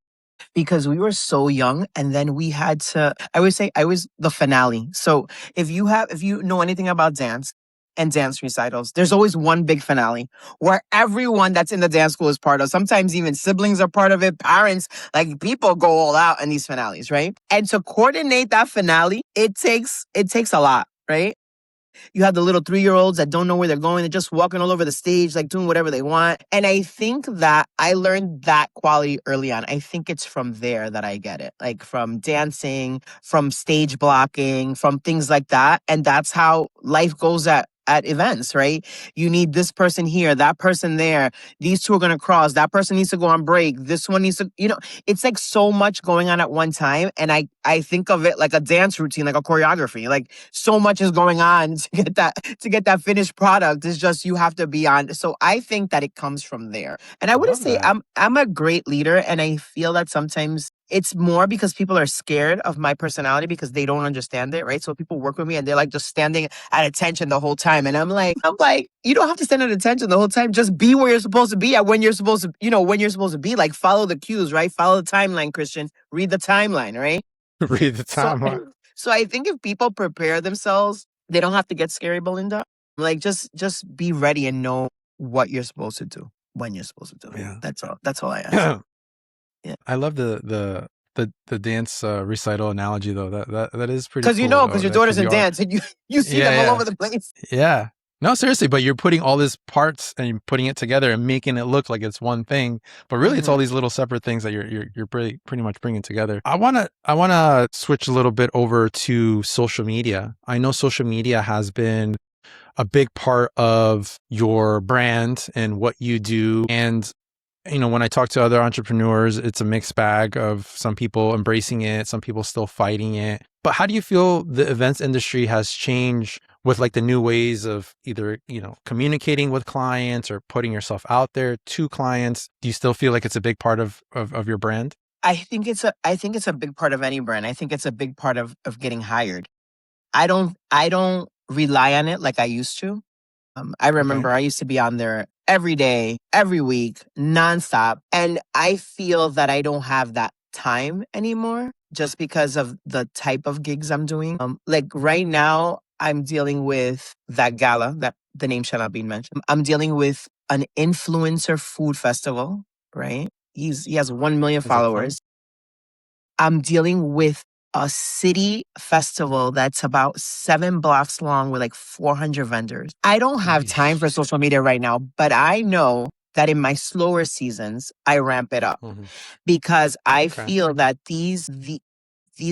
because we were so young, and then we had to, I would say I was the finale. So if you know anything about dance and dance recitals, there's always one big finale where everyone that's in the dance school is part of. Sometimes even siblings are part of it, parents, like people go all out in these finales, right? And to coordinate that finale, it takes a lot, right? You have the little 3-year-olds that don't know where they're going. They're just walking all over the stage, like doing whatever they want. And I think that I learned that quality early on. I think it's from there that I get it, like from dancing, from stage blocking, from things like that. And that's how life goes at events, right? You need this person here, that person there. These two are going to cross. That person needs to go on break. This one needs to, it's like so much going on at one time. And I think of it like a dance routine, like a choreography. Like so much is going on to get that finished product. It's just you have to be on. So I think that it comes from there. And I I wouldn't love say that. I'm a great leader, and I feel that sometimes it's more because people are scared of my personality because they don't understand it, right? So people work with me and they're like just standing at attention the whole time. And I'm like, you don't have to stand at attention the whole time. Just be where you're supposed to be at when you're supposed to, when you're supposed to be. Like follow the cues, right? Follow the timeline, Christian. Read the timeline, right? Read the So timeline. so I think if people prepare themselves, they don't have to get scary, Belinda. Like just be ready and know what you're supposed to do when you're supposed to do it. Yeah. That's all I ask. Yeah. I love the dance recital analogy though. That is pretty Cause cool though. cause your Because daughter's in you are. dance and you see Yeah, them all yeah, over the place. yeah. No, seriously, but you're putting all these parts and you're putting it together and making it look like it's one thing, but really it's all Hmm. these little separate things that you're pretty much bringing together. I wanna switch a little bit over to social media. I know social media has been a big part of your brand and what you do. And, when I talk to other entrepreneurs, it's a mixed bag of some people embracing it, some people still fighting it. But how do you feel the events industry has changed with like the new ways of either, communicating with clients or putting yourself out there to clients? Do you still feel like it's a big part of your brand? I think it's a big part of any brand. I think it's a big part of getting hired. I don't rely on it like I used to. I Okay. remember I used to be on there every day, every week, nonstop. And I feel that I don't have that time anymore just because of the type of gigs I'm doing. Like right now, I'm dealing with that gala that the name shall not be mentioned. I'm dealing with an influencer food festival, right? He has 1 million Is that fun? followers. I'm dealing with a city festival that's about 7 blocks long with like 400 vendors. I don't have time for Yeesh. social media right now, but I know that in my slower seasons, I ramp it up Mhm. because I Okay. feel that these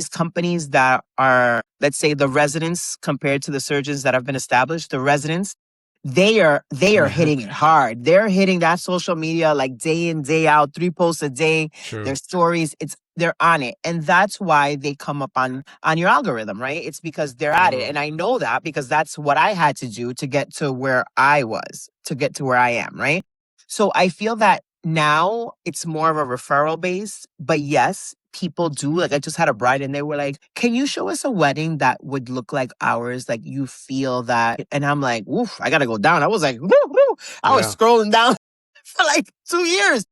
companies that are, let's say, the residents compared to the surgeons that have been established, the residents, they are hitting it hard. They're hitting that social media like day in, day out, 3 posts a day, True. their stories, they're on it. And that's why they come up on your algorithm, right? It's because they're at it. Mm. And I know that because that's what I had to do to get to where I was, to get to where I am, right? So I feel that now it's more of a referral base, but yes, people do. Like I just had a bride and they were like, "Can you show us a wedding that would look like ours? Like you feel that?" And I'm like, "Oof, I gotta go down." I was like, "Woo, woo." I was Yeah. scrolling down for like 2 years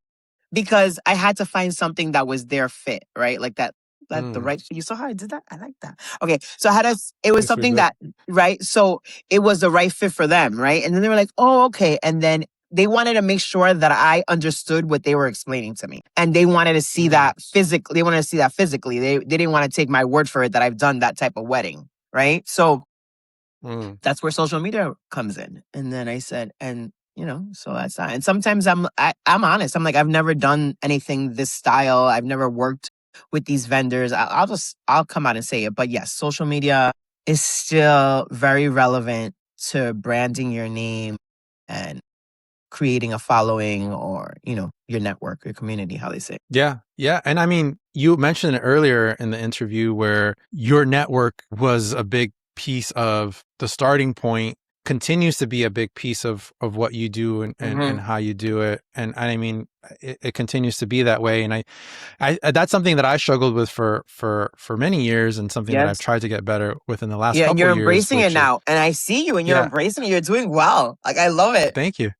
because I had to find something that was their fit, right? Like that the Mm. right fit. You saw how I did that? I like that. Okay. So I had us, it was Yes, we something did. that, right? So it was the right fit for them, right? And then they were like, "Oh, okay." And then they wanted to make sure that I understood what they were explaining to me. And they wanted to see Mm. that physically. They wanted to see that physically. They didn't want to take my word for it that I've done that type of wedding. Right. So Mm. that's where social media comes in. And then I said, and so that's that. And sometimes I'm honest. I'm like, I've never done anything this style. I've never worked with these vendors. I'll come out and say it. But yes, social media is still very relevant to branding your name and creating a following or, your network, your community, how they say. Yeah. Yeah. And I mean, you mentioned it earlier in the interview where your network was a big piece of the starting point. continues to be a big piece of what you do and how you do it. And I mean, it continues to be that way. And I that's something that I struggled with for many years, and something that I've Yes. tried to get better with in the last Yeah, and couple you're years, embracing it which is, now. And I see you and you're yeah, embracing it. You're doing well. Like, I love it. thank you.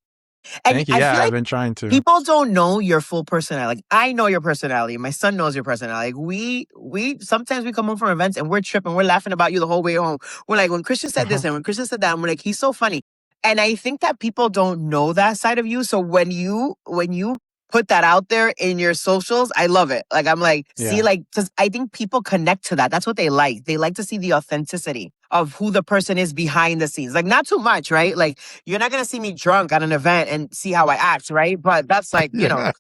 And Thank you. I Yeah, feel I've like been trying to. people don't know your full personality. Like, I know your personality. My son knows your personality. Like, we sometimes we come home from events and we're tripping. We're laughing about you the whole way home. We're like, when Christian said this and when Christian said that, and we're like, he's so funny. And I think that people don't know that side of you. So when you put that out there in your socials, I love it. Like, I'm like, see, Yeah. like, because I think people connect to that. That's what they like. They like to see the authenticity of who the person is behind the scenes. Like, not too much, right? Like, you're not gonna see me drunk at an event and see how I act, right? But that's like, Yeah.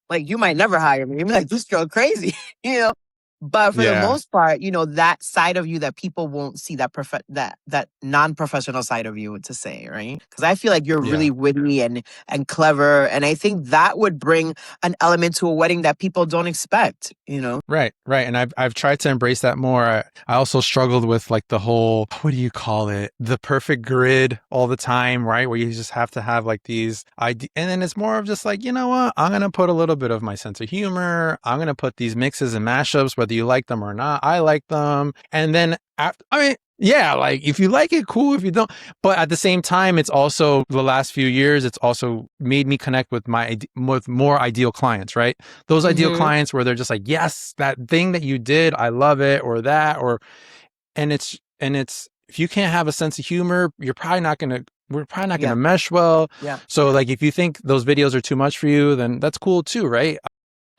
like, you might never hire me. You're like, this girl crazy, you know? But for the Yeah. most part, that side of you that people won't see, that non-professional side of you, to say, right? Because I feel like you're Yeah. really witty and clever. And I think that would bring an element to a wedding that people don't expect. Right, right. And I've tried to embrace that more. I also struggled with like the whole, what do you call it? The perfect grid all the time, right? Where you just have to have like these and then it's more of just like, you know what? I'm gonna put a little bit of my sense of humor. I'm gonna put these mixes and mashups, whether you like them or not. I like them. And then yeah, like if you like it, cool. If you don't, but at the same time, it's also the last few years, it's also made me connect with with more ideal clients, right? Those ideal Mm-hmm. clients where they're just like, yes, that thing that you did, I love it, or that, and it's if you can't have a sense of humor, we're probably not gonna mesh well. Yeah. So like if you think those videos are too much for you, then that's cool too, right?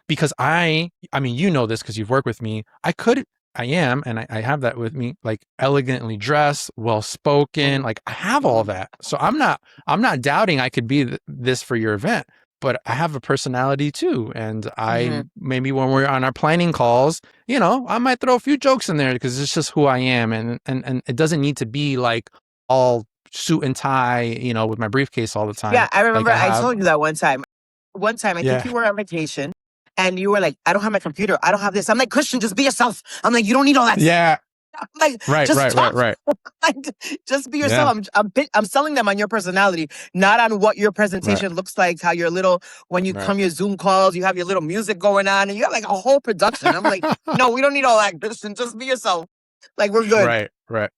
Because I mean, you know this because you've worked with me. I am, and I have that with me, like elegantly dressed, well spoken. Like I have all that, so I'm not doubting I could be this for your event. But I have a personality too, and maybe when we're on our planning calls, I might throw a few jokes in there because it's just who I am, and it doesn't need to be like all suit and tie, with my briefcase all the time. Yeah, I Like remember I I have, told you that one time. One time, I think yeah, you were on vacation and you were like, I don't have my computer. I don't have this. I'm like, Christian, just be yourself. I'm like, you don't need all that. yeah, I'm like, right, just right, right, talk. right, Like, just be yeah, yourself. I'm selling them on your personality, not on what your right, presentation looks like, how your little, when you right. come your Zoom calls, you have your little music going on and you have like a whole production. I'm like, no, we don't need all that, Christian. Just be yourself. Like, we're good. Right, right.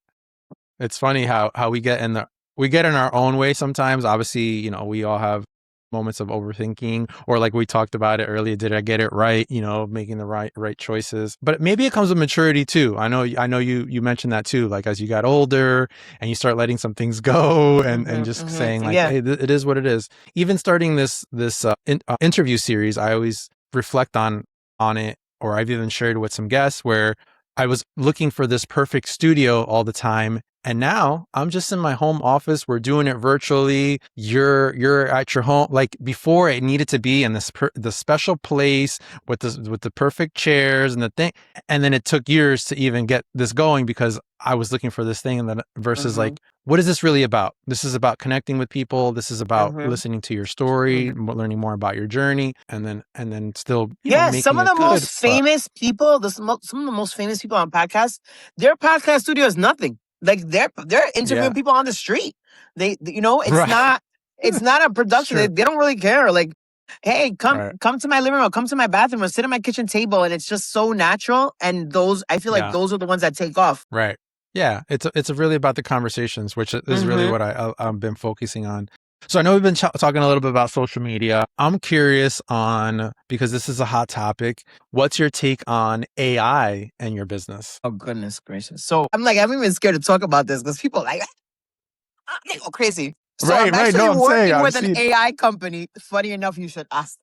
It's funny how we get in our own way sometimes. Obviously, we all have moments of overthinking, or like we talked about it earlier, did I get it right? Making the right choices. But maybe it comes with maturity too. I know you mentioned that too. Like as you got older and you start letting some things go and just saying like, Yeah. hey, it is what it is. Even starting this interview series, I always reflect on it, or I've even shared with some guests where I was looking for this perfect studio all the time. And now I'm just in my home office. We're doing it virtually. You're at your home. Like before, it needed to be in the special place with the perfect chairs and the thing. And then it took years to even get this going because I was looking for this thing. And then versus like, what is this really about? This is about connecting with people. This is about listening to your story, learning more about your journey, and then still Yeah, making some of it the good. most famous people, some of the most famous people on podcasts, their podcast studio is nothing. Like they're interviewing Yeah. people on the street. It's Right. not a It's production. They true. don't really care. Like, hey, come Right. come to my living room, come to my bathroom, or sit at my kitchen table, and it's just so natural. And I feel like Yeah. those are the ones that take off. Right. Yeah. It's really about the conversations, which is really what I've been focusing on. So I know we've been talking a little bit about social media. I'm curious because this is a hot topic. What's your take on AI and your business? Oh, goodness gracious! So I'm even scared to talk about this because people they go crazy. So Right. I'm Right. No, actually I'm saying working I've with an seen. AI company. Funny enough, you should ask.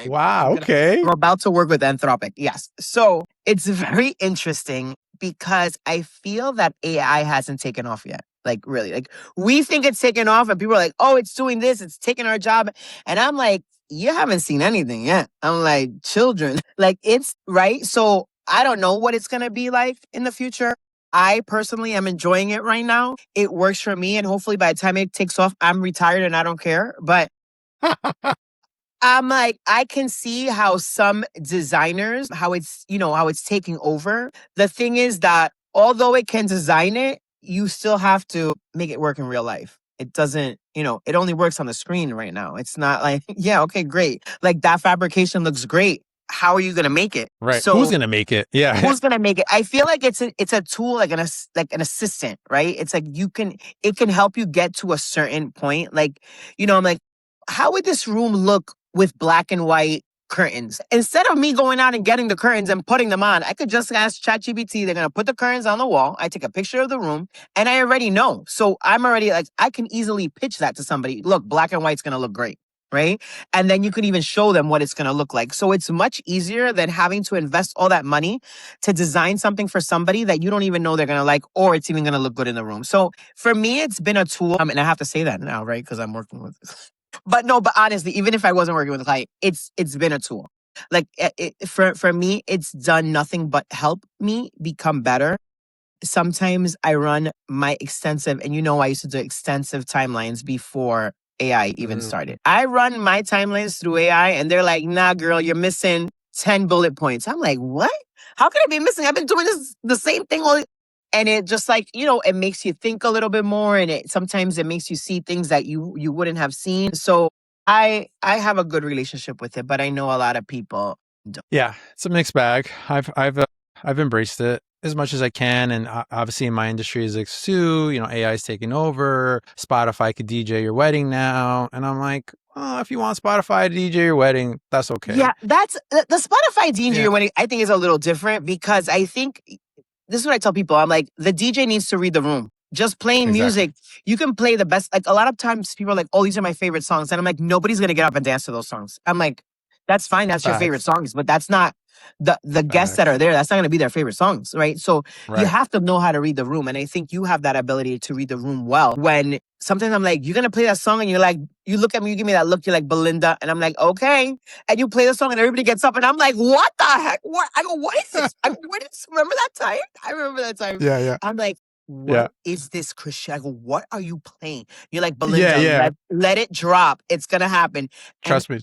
Wow. Okay. I'm about to work with Anthropic. Yes. So it's very interesting because I feel that AI hasn't taken off yet. Like really, like we think it's taken off, and people are like, "Oh, it's doing this. It's taking our job," and I'm like, "You haven't seen anything yet." I'm like, "Children, like it's right." So I don't know what it's gonna be like in the future. I personally am enjoying it right now. It works for me, and hopefully by the time it takes off, I'm retired and I don't care. But I'm like, I can see how some designers, how it's taking over. The thing is that although it can design it, you still have to make it work in real life. It doesn't, it only works on the screen right now. It's not like, yeah, okay, great. Like that fabrication looks great. How are you going to make it? Right. So Who's going to make it? Yeah. who's going to make it? I feel like it's a tool, like an assistant, right? It's like it can help you get to a certain point. Like, I'm like, how would this room look with black and white curtains? Instead of me going out and getting the curtains and putting them on, I could just ask ChatGPT, they're going to put the curtains on the wall. I take a picture of the room and I already know. So I'm already like, I can easily pitch that to somebody. Look, black and white's going to look great. Right. And then you can even show them what it's going to look like. So it's much easier than having to invest all that money to design something for somebody that you don't even know they're going to like, or it's even going to look good in the room. So for me, it's been a tool. And I have to say that now, right? Because I'm working with this. But honestly, even if I wasn't working with a client, it's been a tool. Like for me, it's done nothing but help me become better. Sometimes I run my extensive, and I used to do extensive timelines before AI even started. I run my timelines through AI and they're like, nah, girl, you're missing 10 bullet points. I'm like, what? How can I be missing? I've been doing the same thing all. And it just like, it makes you think a little bit more, and sometimes it makes you see things that you wouldn't have seen. So I have a good relationship with it, but I know a lot of people don't. Yeah, it's a mixed bag. I've embraced it as much as I can, and obviously in my industry is like, Sue, AI is taking over. Spotify could DJ your wedding now, and I'm like, oh, if you want Spotify to DJ your wedding, that's okay. Yeah, that's the Spotify DJ your wedding. I think is a little different because I think this is what I tell people. I'm like, the DJ needs to read the room. Just playing music, you can play the best. Like a lot of times people are like, oh, these are my favorite songs. And I'm like, nobody's going to get up and dance to those songs. I'm like, that's fine. That's your favorite songs, but that's not the guests that are there. That's not going to be their favorite songs, right? So you have to know how to read the room. And I think you have that ability to read the room well. When sometimes I'm like, you're going to play that song and you're like, you look at me, you give me that look, you're like, Belinda. And I'm like, okay. And you play the song and everybody gets up and I'm like, what the heck? What? I go, what is this? Remember that time? I remember that time. Yeah. I'm like, what is this, Christian? I go, what are you playing? You're like, Belinda, let it drop. It's going to happen. Trust me.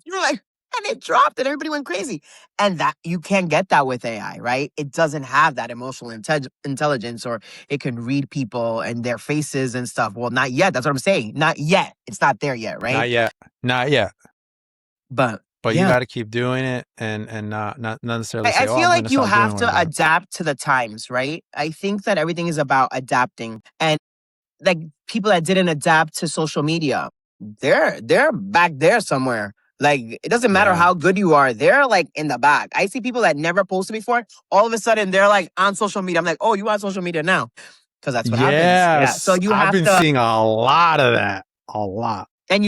You're like, and it dropped and everybody went crazy. And that you can't get that with AI, right? It doesn't have that emotional intelligence, or it can read people and their faces and stuff. Well, not yet. That's what I'm saying. Not yet. It's not there yet, right? Not yet. But you got to keep doing it and not necessarily say, I feel like you have to adapt to the times, right? I think that everything is about adapting. And like people that didn't adapt to social media, they're back there somewhere. Like, it doesn't matter how good you are. They're like in the back. I see people that never posted before. All of a sudden, they're like on social media. I'm like, oh, you on social media now? Because that's what happens. Yeah. So I've been seeing a lot of that. A lot. And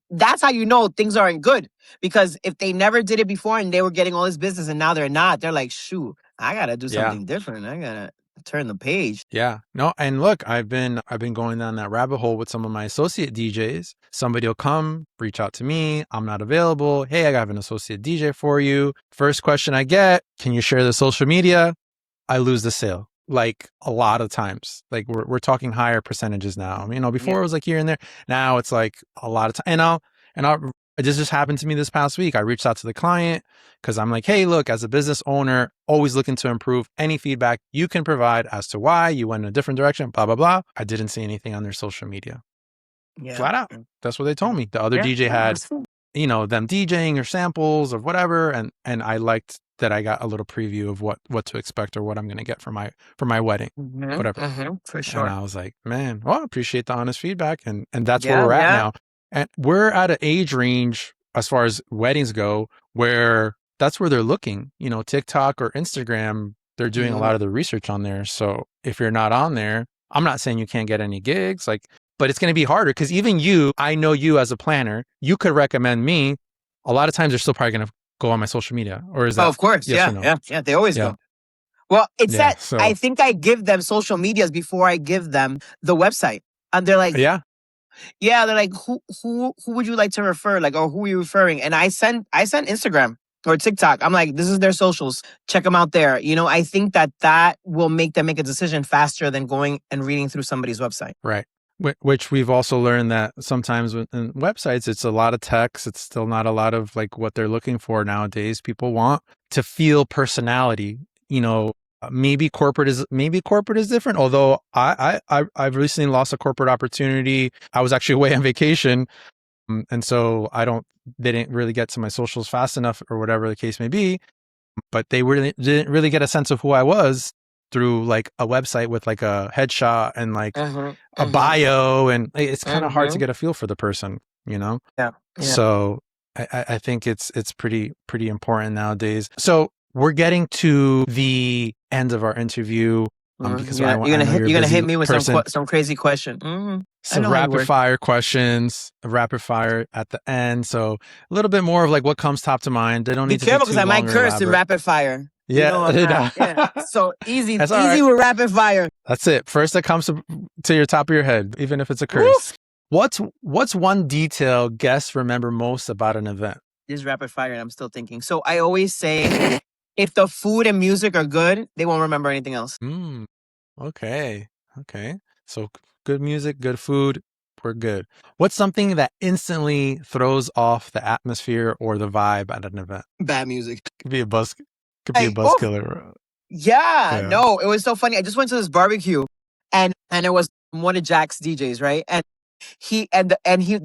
that's how you know things aren't good. Because if they never did it before and they were getting all this business and now they're not, they're like, shoot, I got to do something different. I got to turn the page. Yeah. No, and look, I've been going down that rabbit hole with some of my associate DJs. Somebody will come, reach out to me. I'm not available. Hey, I have an associate DJ for you. First question I get, can you share the social media? I lose the sale. Like a lot of times, like we're talking higher percentages now. Before it was like here and there. Now it's like a lot of time. And this just happened to me this past week. I reached out to the client because I'm like, hey, look, as a business owner, always looking to improve. Any feedback you can provide as to why you went in a different direction, blah, blah, blah. I didn't see anything on their social media. Flat out. That's what they told me. The other DJ had, them DJing or samples or whatever. And I liked that I got a little preview of what to expect or what I'm going to get for my wedding, whatever. For sure. And I was like, man, well, I appreciate the honest feedback. And that's where we're at now. And we're at an age range as far as weddings go, where that's where they're looking, TikTok or Instagram, they're doing a lot of the research on there. So if you're not on there, I'm not saying you can't get any gigs, but it's going to be harder because even I know you as a planner, you could recommend me. A lot of times they're still probably going to go on my social media, or is that? Oh, of course. Yes or no? Yeah. They always go. Well, it's that I think I give them social medias before I give them the website. And they're like, they're like, who would you like to refer? Like, or who are you referring? And I sent Instagram or TikTok. I'm like, this is their socials. Check them out there. I think that will make them make a decision faster than going and reading through somebody's website. Right. Which we've also learned that sometimes in websites, it's a lot of text. It's still not a lot of like what they're looking for nowadays. People want to feel personality, Maybe corporate is different. Although I've recently lost a corporate opportunity. I was actually away on vacation, and so they didn't really get to my socials fast enough, or whatever the case may be. But they really didn't really get a sense of who I was through like a website with like a headshot and like a bio, and it's kind of hard to get a feel for the person, you know. Yeah. So I think it's pretty important nowadays. So we're getting to the end of our interview, because you're gonna hit me with person. some crazy question. So rapid fire questions, rapid fire at the end. So a little bit more of like what comes top to mind. They don't be need careful to be because I might curse in rapid fire. Yeah, You know, yeah. So easy right. with rapid fire. That's it. First that comes to your top of your head, even if it's a curse. Oof. What's one detail guests remember most about an event? This is rapid fire, and I'm still thinking. So I always say, if the food and music are good, they won't remember anything else. Okay. So good music, good food, we're good. What's something that instantly throws off the atmosphere or the vibe at an event? Bad music. Could be a buzz killer. Yeah, no, it was so funny. I just went to this barbecue, and it was one of Jack's DJs, right? And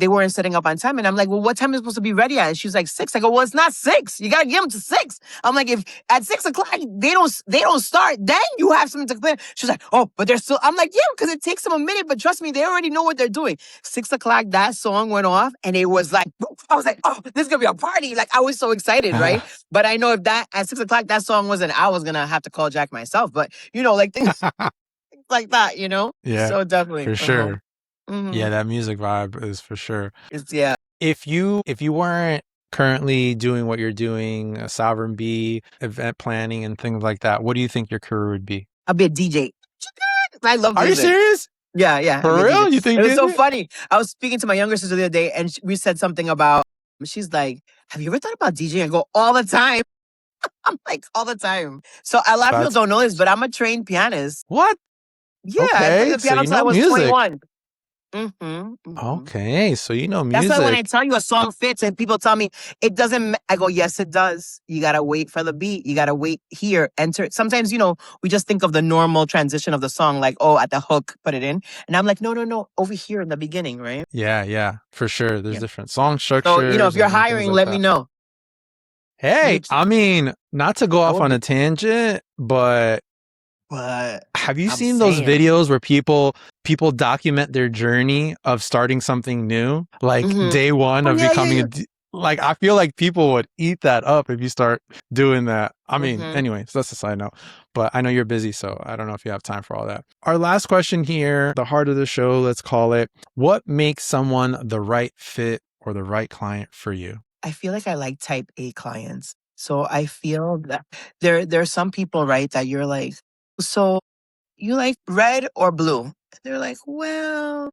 they weren't setting up on time, and I'm like, well, what time is supposed to be ready at? And she's like 6. I go, well, it's not 6. You gotta get them to 6. I'm like, if at 6 o'clock they don't start, then you have something to clear. She's like, oh, but they're still. I'm like, yeah, because it takes them a minute, but trust me, they already know what they're doing. 6 o'clock, that song went off, and it was like, I was like, oh, this is gonna be a party. Like I was so excited, right? But I know if that at 6 o'clock that song wasn't, I was gonna have to call Jack myself. But like things like that, Yeah, so definitely for sure. Yeah, that music vibe is for sure. Yeah. If you weren't currently doing what you're doing, Sovereign Bee, event planning and things like that, what do you think your career would be? I'll be a DJ. I love music. Are you serious? Yeah. For real? You think it was so funny? I was speaking to my younger sister the other day, and we said something about, she's like, have you ever thought about DJing? I go, all the time. I'm like, all the time. So a lot of people don't know this, but I'm a trained pianist. What? Yeah, I played the piano until I was 21. Okay, so you know music. That's why when I tell you a song fits and people tell me it doesn't, I go, yes, it does. You got to wait for the beat. You got to wait here, enter. Sometimes, we just think of the normal transition of the song, like, oh, at the hook, put it in. And I'm like, no, over here in the beginning, right? Yeah, for sure. There's different song structures. So, if you're hiring, let me know. Hey, I mean, not to go off on a tangent, but have you seen those videos where people document their journey of starting something new, like day one of becoming like, I feel like people would eat that up if you start doing that. I mean, anyway, so that's a side note, but I know you're busy, so I don't know if you have time for all that. Our last question here, the heart of the show, let's call it, what makes someone the right fit or the right client for you? I feel like I like type A clients. So I feel that there are some people, right, that you're like, so you like red or blue? They're like, well,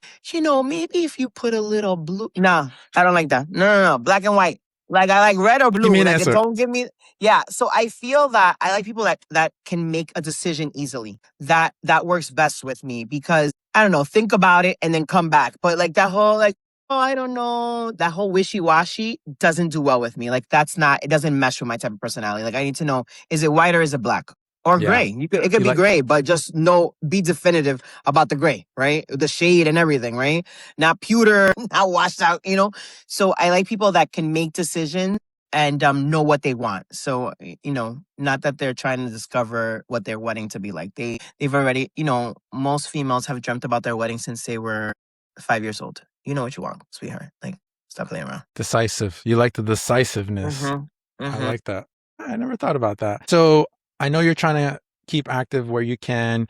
maybe if you put a little blue. Nah, I don't like that. No. Black and white. Like, I like red or blue. Give me an like, answer. Don't give me. Yeah. So I feel that I like people that can make a decision easily. That works best with me because, I don't know, think about it and then come back. But like that whole, like, oh, I don't know, that whole wishy-washy doesn't do well with me. Like, it doesn't mesh with my type of personality. Like, I need to know, is it white or is it black? Or gray. It could be gray, but just be definitive about the gray, right? The shade and everything, right? Not pewter, not washed out, So I like people that can make decisions and know what they want. So, not that they're trying to discover what their wedding to be like. They've already, most females have dreamt about their wedding since they were 5 years old. You know what you want, sweetheart. Like, stop playing around. Decisive. You like the decisiveness. I like that. I never thought about that. So I know you're trying to keep active where you can.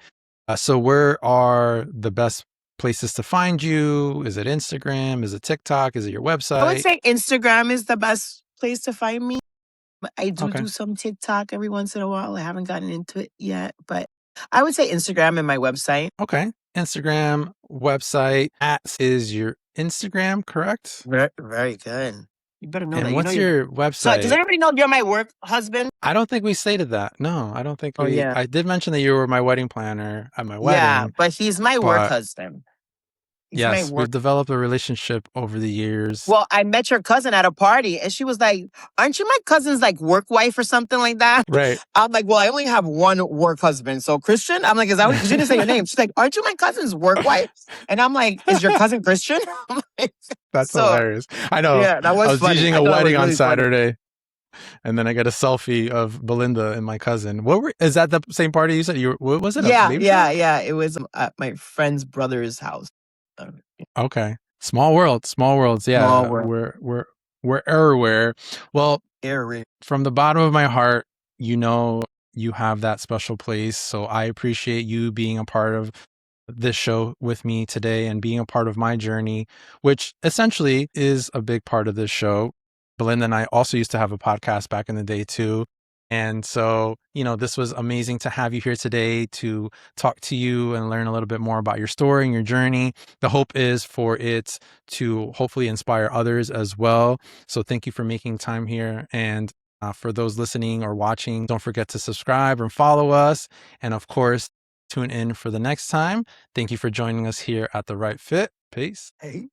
So where are the best places to find you? Is it Instagram? Is it TikTok? Is it your website? I would say Instagram is the best place to find me. I do some TikTok every once in a while. I haven't gotten into it yet, but I would say Instagram and my website. Okay. Instagram, website. Is your Instagram correct? Very, very good. You better know that. And what's your website? So, does everybody know you're my work husband? I don't think we stated that. No, I don't think we. Yeah. I did mention that you were my wedding planner at my wedding. Yeah, but he's my work husband. Yes, we've developed a relationship over the years. Well, I met your cousin at a party and she was like, aren't you my cousin's like work wife or something like that? Right. I'm like, well, I only have one work husband. So Christian, I'm like, is that what, because you didn't say your name. She's like, aren't you my cousin's work wife? And I'm like, is your cousin Christian? That's so, hilarious. I know. yeah, that was I was funny. DJing I a thought it was wedding on really funny. Saturday, and then I get a selfie of Belinda and my cousin. Is that the same party you said? What was it? A baby shower? Yeah. It was at my friend's brother's house. Okay. Small world, small worlds. Yeah, Small world. we're everywhere. Well, Airy. from the bottom of my heart, you know, you have that special place. So I appreciate you being a part of this show with me today and being a part of my journey, which essentially is a big part of this show. Belinda and I also used to have a podcast back in the day too. And so, you know, this was amazing to have you here today to talk to you and learn a little bit more about your story and your journey. The hope is for it to hopefully inspire others as well. So thank you for making time here. And for those listening or watching, don't forget to subscribe and follow us. And of course, tune in for the next time. Thank you for joining us here at The Right Fit. Peace. Hey.